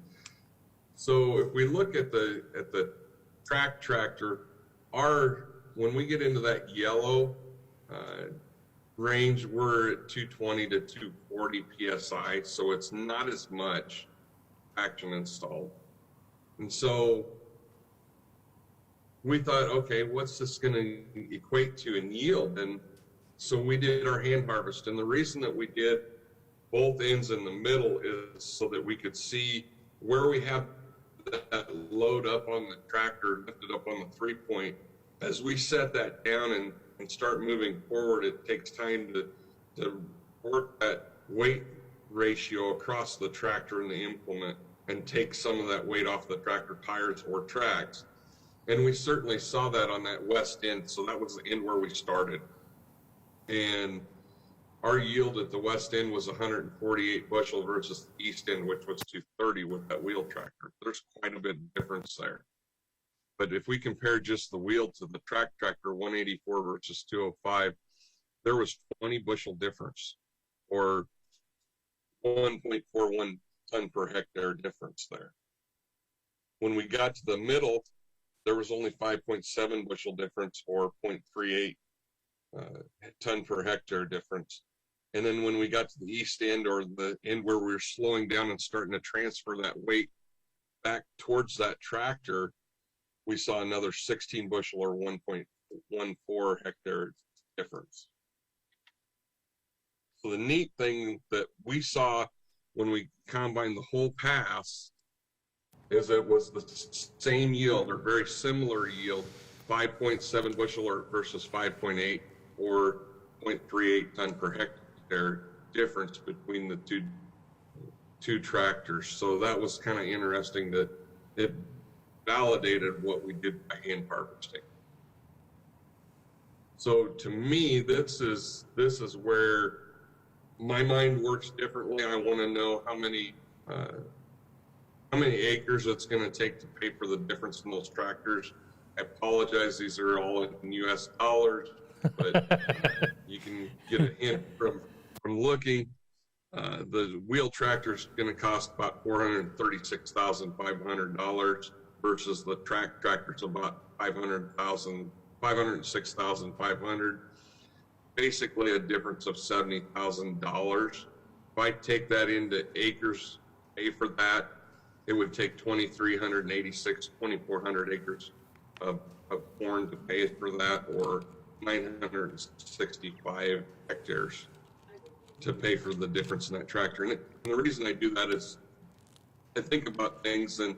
so if we look at the track tractor, when we get into that yellow range, we're at 220 to 240 PSI, so it's not as much action installed. And so we thought, okay, what's this going to equate to in yield? And so we did our hand harvest. And the reason that we did both ends in the middle is so that we could see where we have that load up on the tractor, lifted up on the 3-point. As we set that down and start moving forward, it takes time to work that weight ratio across the tractor and the implement and take some of that weight off the tractor tires or tracks. And we certainly saw that on that west end. So that was the end where we started. And our yield at the west end was 148 bushel versus the east end, which was 230 with that wheel tractor. There's quite a bit of difference there. But if we compare just the wheel to the track tractor, 184 versus 205, there was 20 bushel difference, or 1.41 ton per hectare difference there. When we got to the middle, there was only 5.7 bushel difference, or 0.38 ton per hectare difference. And then when we got to the east end, or the end where we were slowing down and starting to transfer that weight back towards that tractor, we saw another 16 bushel or 1.14 hectare difference. So the neat thing that we saw when we combined the whole pass is it was the same yield, or very similar yield, 5.7 bushel or versus 5.8, or 0.38 ton per hectare difference between the two tractors. So that was kind of interesting that it validated what we did by hand harvesting. So to me, this is where my mind works differently. I want to know how many acres it's going to take to pay for the difference in those tractors. I apologize, these are all in US dollars, but you can get a hint from looking. The wheel tractor is going to cost about $436,500 versus the track tractor's about $506,500. Basically a difference of $70,000. If I take that into acres, pay for that, it would take 2,400 acres of corn to pay for that, or 965 hectares to pay for the difference in that tractor. And the reason I do that is I think about things, and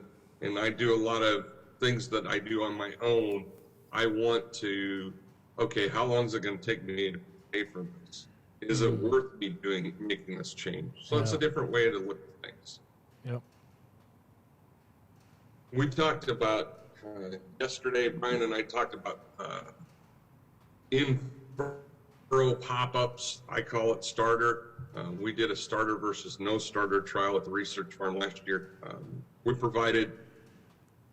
I do a lot of things that I do on my own. I want to, okay, how long is it going to take me to pay for this? Is it worth me making this change? So it's a different way to look at things. Yep. We talked about yesterday, Brian and I talked about in-furrow pop-ups. I call it starter. We did a starter versus no starter trial at the research farm last year. We provided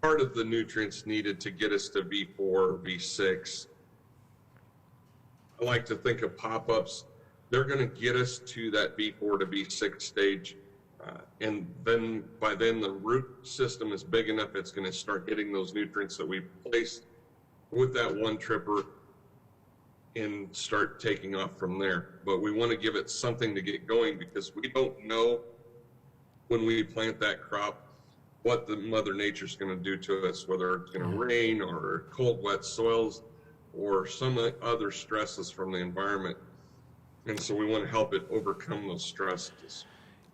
part of the nutrients needed to get us to V4 or V6. I like to think of pop-ups. They're going to get us to that V4 to V6 stage. And then by then the root system is big enough, it's going to start hitting those nutrients that we placed with that one tripper. and start taking off from there. But we want to give it something to get going, because we don't know when we plant that crop what the Mother Nature's going to do to us, whether it's going to rain or cold, wet soils or some other stresses from the environment. And so we want to help it overcome those stresses.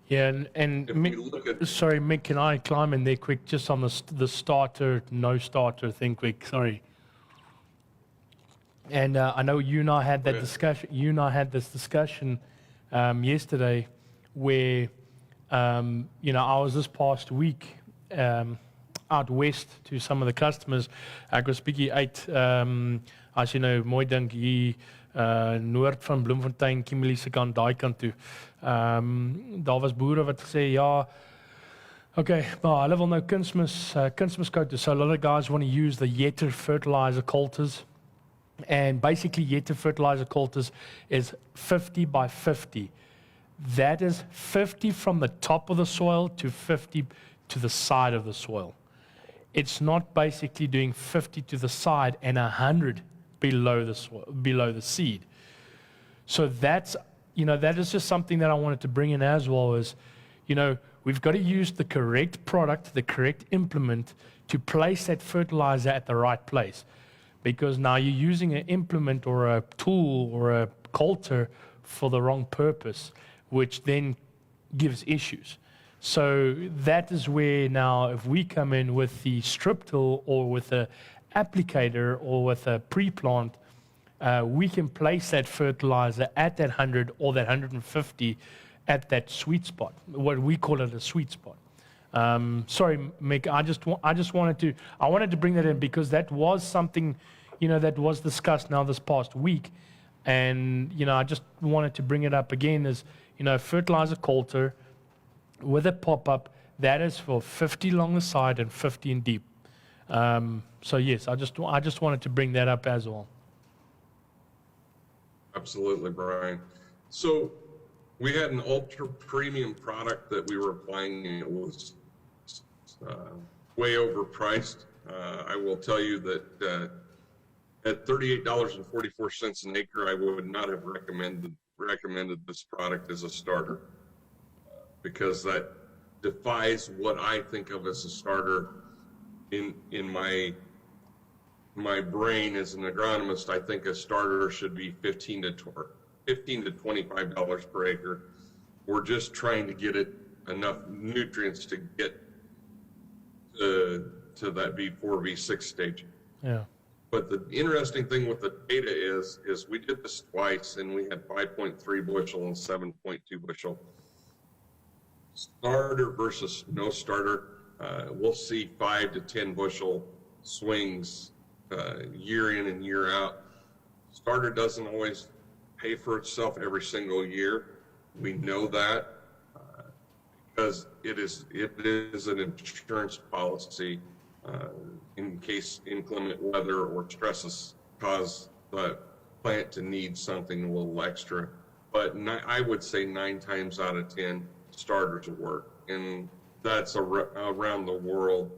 Yeah, and If Mick, we look at, sorry, Mick, can I climb in there quick, just on the starter, no starter thing quick, sorry. And I know you and I had that discussion, this discussion yesterday where, you know, I was this past week out west to some of the customers. Ek was bietjie uit, as jy nou mooi dink, hier noord van Bloemfontein, Kimberley se kant, daai kant toe. Daar was boere wat gesê, ja, okay, maar hulle wil nou kunsmiskoute, so a lot of guys want to use the Yeti fertilizer coulters. And basically Yeti fertilizer coulters is 50 by 50. That is 50 from the top of the soil to 50 to the side of the soil. It's not basically doing 50 to the side and 100 below the soil, below the seed. So that's, you know, that is just something that I wanted to bring in as well, is, you know, we've got to use the correct product, the correct implement to place that fertilizer at the right place. Because now you're using an implement or a tool or a coulter for the wrong purpose, which then gives issues. So that is where now, if we come in with the StripTill or with a applicator or with a pre-plant, we can place that fertilizer at that 100 or that 150 at that sweet spot, what we call it a sweet spot. Sorry, Mick, I wanted to bring that in because that was something, you know, that was discussed now this past week. And, you know, I just wanted to bring it up again as, you know, fertilizer coulter with a pop-up, that is for 50 along the side and 50 in deep. So yes, I just wanted to bring that up as well. Absolutely, Brian. So we had an ultra premium product that we were applying, and it was way overpriced. I will tell you that at $38.44 an acre, I would not have recommended this product as a starter, because that defies what I think of as a starter in my brain as an agronomist. I think a starter should be $15 to $25 per acre. We're just trying to get it enough nutrients to get to that V4, V6 stage. Yeah. But the interesting thing with the data is we did this twice, and we had 5.3 bushel and 7.2 bushel. Starter versus no starter, we'll see 5 to 10 bushel swings year in and year out. Starter doesn't always pay for itself every single year. We know that because it is an insurance policy in case inclement weather or stresses cause the plant to need something a little extra. But I would say 9 times out of 10, starters will work, and that's around the world.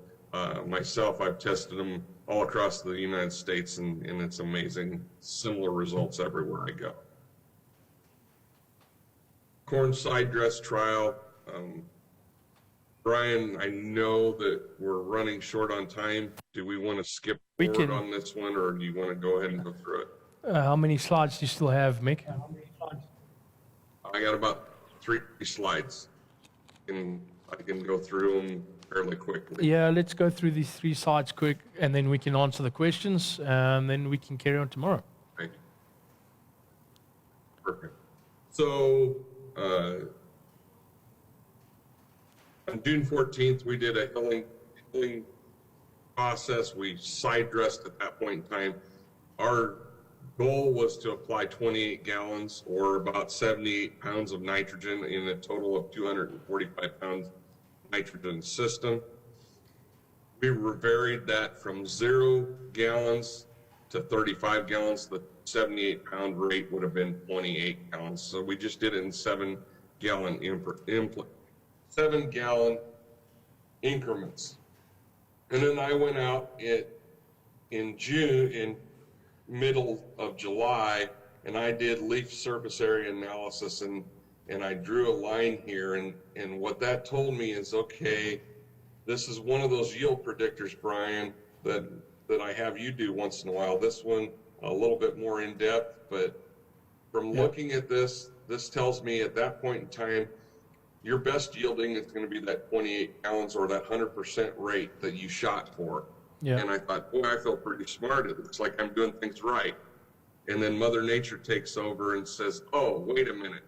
Myself, I've tested them all across the United States, and it's amazing. Similar results everywhere I go. Corn side dress trial. Brian, I know that we're running short on time. Do we want to skip forward on this one, or do you want to go ahead and go through it? How many slides do you still have, Mick? I got about 3 slides, and I can go through them fairly quickly. Yeah, let's go through these 3 slides quick, and then we can answer the questions, and then we can carry on tomorrow. Thank you. Perfect. So, on June 14th, we did a hilling process. We side dressed at that point in time. Our goal was to apply 28 gallons or about 78 pounds of nitrogen in a total of 245 pounds nitrogen system. We varied that from 0 gallons to 35 gallons. The 78 pound rate would have been 28 gallons. So we just did it in 7 gallon increments. And then I went out in June, middle of July, and I did leaf surface area analysis, and I drew a line here, and what that told me is, okay, this is one of those yield predictors, Brian, that I have you do once in a while. This one a little bit more in depth, but from looking at this tells me at that point in time, your best yielding is going to be that 28 gallons or that 100% rate that you shot for. Yeah. And I thought, boy, I feel pretty smart. It looks like I'm doing things right. And then Mother Nature takes over and says, oh, wait a minute.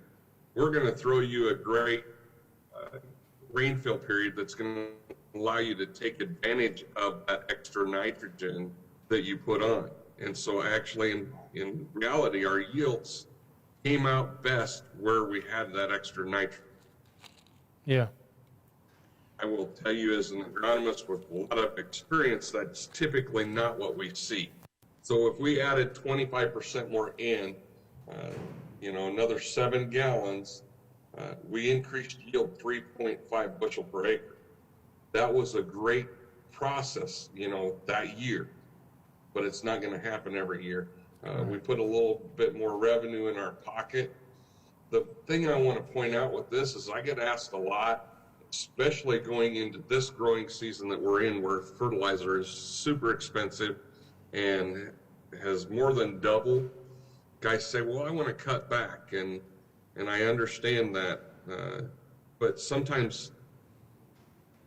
We're going to throw you a great rainfill period that's going to allow you to take advantage of that extra nitrogen that you put on. And so actually, in reality, our yields came out best where we had that extra nitrogen. Yeah. I will tell you, as an agronomist with a lot of experience, that's typically not what we see. So if we added 25% more in, another 7 gallons, we increased yield 3.5 bushel per acre. That was a great process, that year, but it's not going to happen every year. We put a little bit more revenue in our pocket. The thing I want to point out with this is I get asked a lot, especially going into this growing season that we're in, where fertilizer is super expensive and has more than doubled. Guys say, well, I want to cut back, and I understand that, but sometimes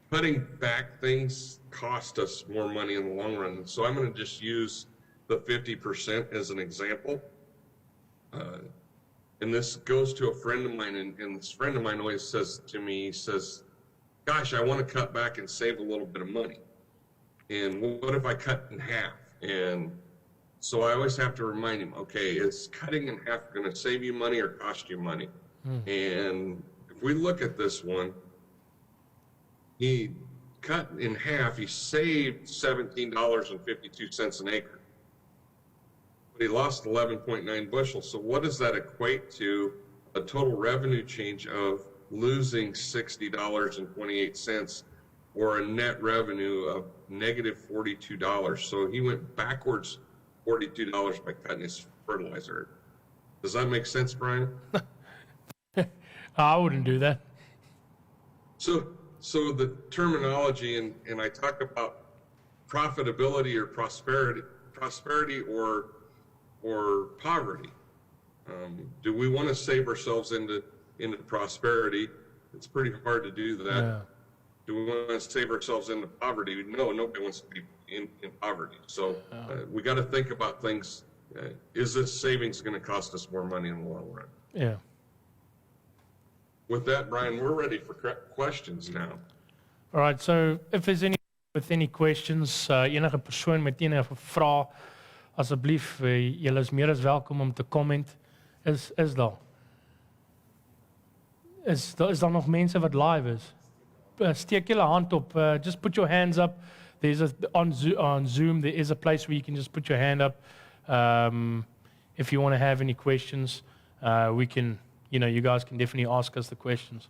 cutting back things cost us more money in the long run. So I'm going to just use the 50% as an example. And this goes to a friend of mine, and this friend of mine always says to me, he says, gosh, I want to cut back and save a little bit of money. And what if I cut in half? And so I always have to remind him, okay, is cutting in half going to save you money or cost you money? And if we look at this one, he cut in half, he saved $17.52 an acre. But he lost 11.9 bushels. So what does that equate to? A total revenue change of losing $60.28, or a net revenue of negative $42. So he went backwards $42 by cutting his fertilizer. Does that make sense, Brian? I wouldn't do that. So the terminology, and I talk about profitability or prosperity or poverty. Do we want to save ourselves into prosperity? It's pretty hard to do that. Yeah. Do we want to save ourselves into poverty? No, nobody wants to be in poverty. So we got to think about things. Is this savings going to cost us more money in the long run? Yeah. With that, Brian, we're ready for questions now. All right. So if there's any questions, enige persoon met enige vraag, asseblief, julle is meer as welkom om te comment. Is daar? Is daar nog mense wat live is? Steek julle hand op. Just put your hands up. There's on Zoom, there is a place where you can just put your hand up. If you want to have any questions, we can, you guys can definitely ask us the questions.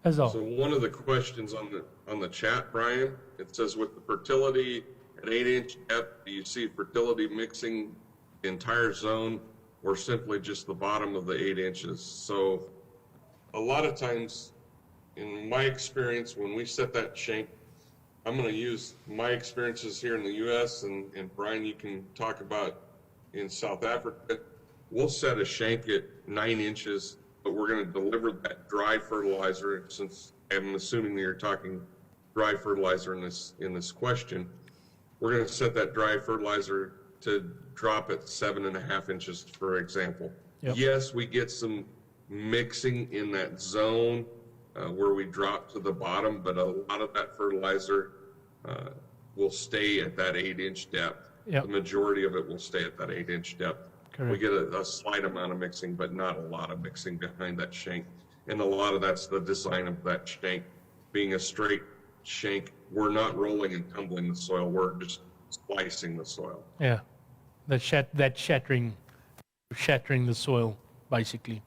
So one of the questions on the chat, Brian, it says, with the fertility at 8-inch depth, do you see fertility mixing the entire zone or simply just the bottom of the 8 inches? So a lot of times, in my experience, when we set that shank, I'm going to use my experiences here in the U.S., and Brian, you can talk about in South Africa. We'll set a shank at 9 inches, but we're going to deliver that dry fertilizer, since I'm assuming that you're talking dry fertilizer in this question. We're going to set that dry fertilizer to drop at 7.5 inches, for example. Yep. Yes, we get some mixing in that zone where we drop to the bottom, but a lot of that fertilizer will stay at that 8-inch depth. Yep. The majority of it will stay at that 8-inch depth. Correct. We get a slight amount of mixing, but not a lot of mixing behind that shank. And a lot of that's the design of that shank. Being a straight shank, we're not rolling and tumbling the soil, we're just splicing the soil. Yeah, that shattering the soil, basically.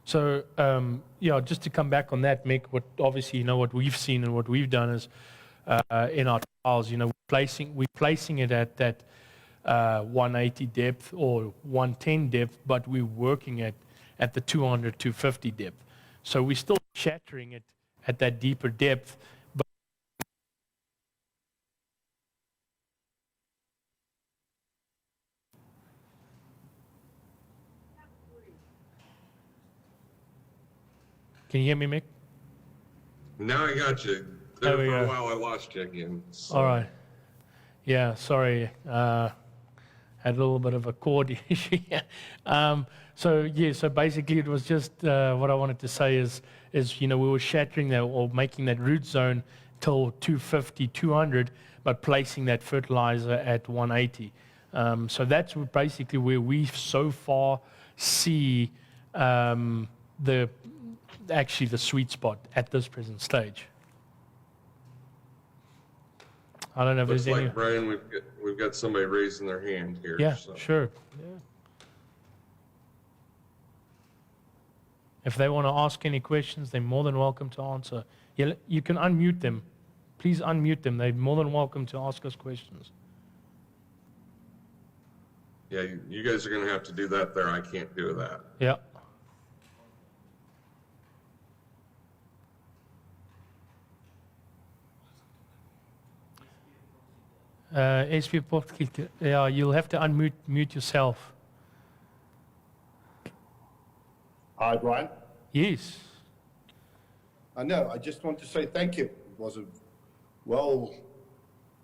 So, just to come back on that, Mick, what obviously, what we've seen and what we've done is, in our trials, we we're placing it at that 180 depth or 110 depth, but we're working at the 200, 250 depth. So we're still shattering it at that deeper depth. But can you hear me, Mick? Now I got you. There for a while I lost you again. So. All right. Yeah, sorry. Had a little bit of a cord issue here. So basically it was just what I wanted to say is we were shattering that or making that root zone till 250, 200, but placing that fertilizer at 180. So that's basically where we so far see the sweet spot at this present stage. I don't know if Looks there's any. like, Brian, we've got somebody raising their hand here. Yeah, so. sure. Yeah. If they want to ask any questions, they're more than welcome to answer. You can unmute them. Please unmute them. They're more than welcome to ask us questions. Yeah, you guys are going to have to do that there. I can't do that. Yeah. Yeah, you'll have to unmute yourself. Hi, Brian. Yes. I know. I just want to say thank you. It was a well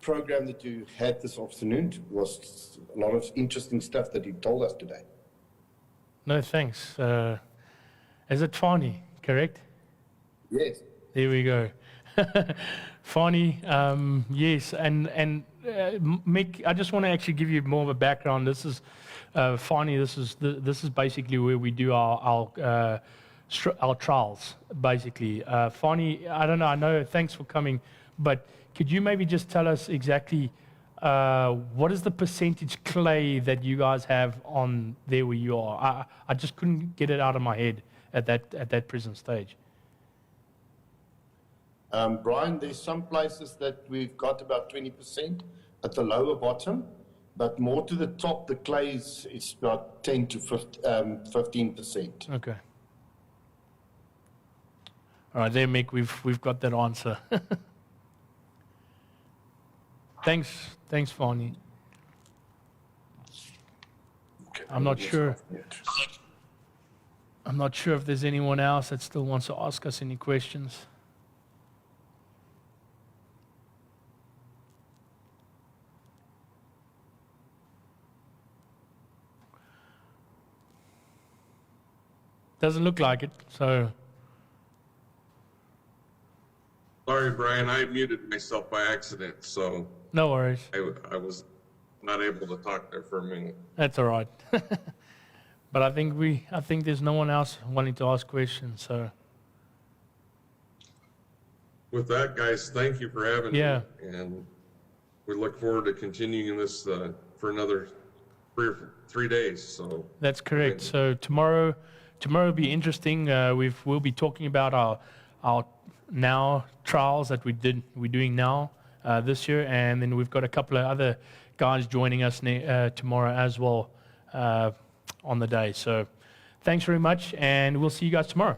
program that you had this afternoon. It was a lot of interesting stuff that you told us today. No, thanks. Is it Fani, correct? Yes. There we go. Fani, yes. And Mick, I just want to actually give you more of a background. This is Fani. This is basically where we do our trials. Basically, Fani. I don't know. I know. Thanks for coming. But could you maybe just tell us exactly what is the percentage clay that you guys have on there where you are? I just couldn't get it out of my head at that present stage. Brian, there's some places that we've got about 20% at the lower bottom, but more to the top, the clays is about 10 to 15%. Okay. All right, there, Mick, we've got that answer. Thanks, Fani. Okay, I'm not sure if there's anyone else that still wants to ask us any questions. Doesn't look like it, so. Sorry, Brian, I muted myself by accident, so. No worries. I was not able to talk there for a minute. That's all right. But I think there's no one else wanting to ask questions, so. With that, guys, thank you for having me. And we look forward to continuing this for another 3 days. So. That's correct. So tomorrow will be interesting. We'll be talking about our now trials that we're doing now this year, and then we've got a couple of other guys joining us tomorrow as well on the day. So thanks very much, and we'll see you guys tomorrow.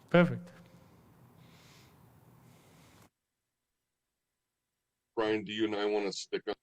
Perfect. Brian, do you and I want to stick on?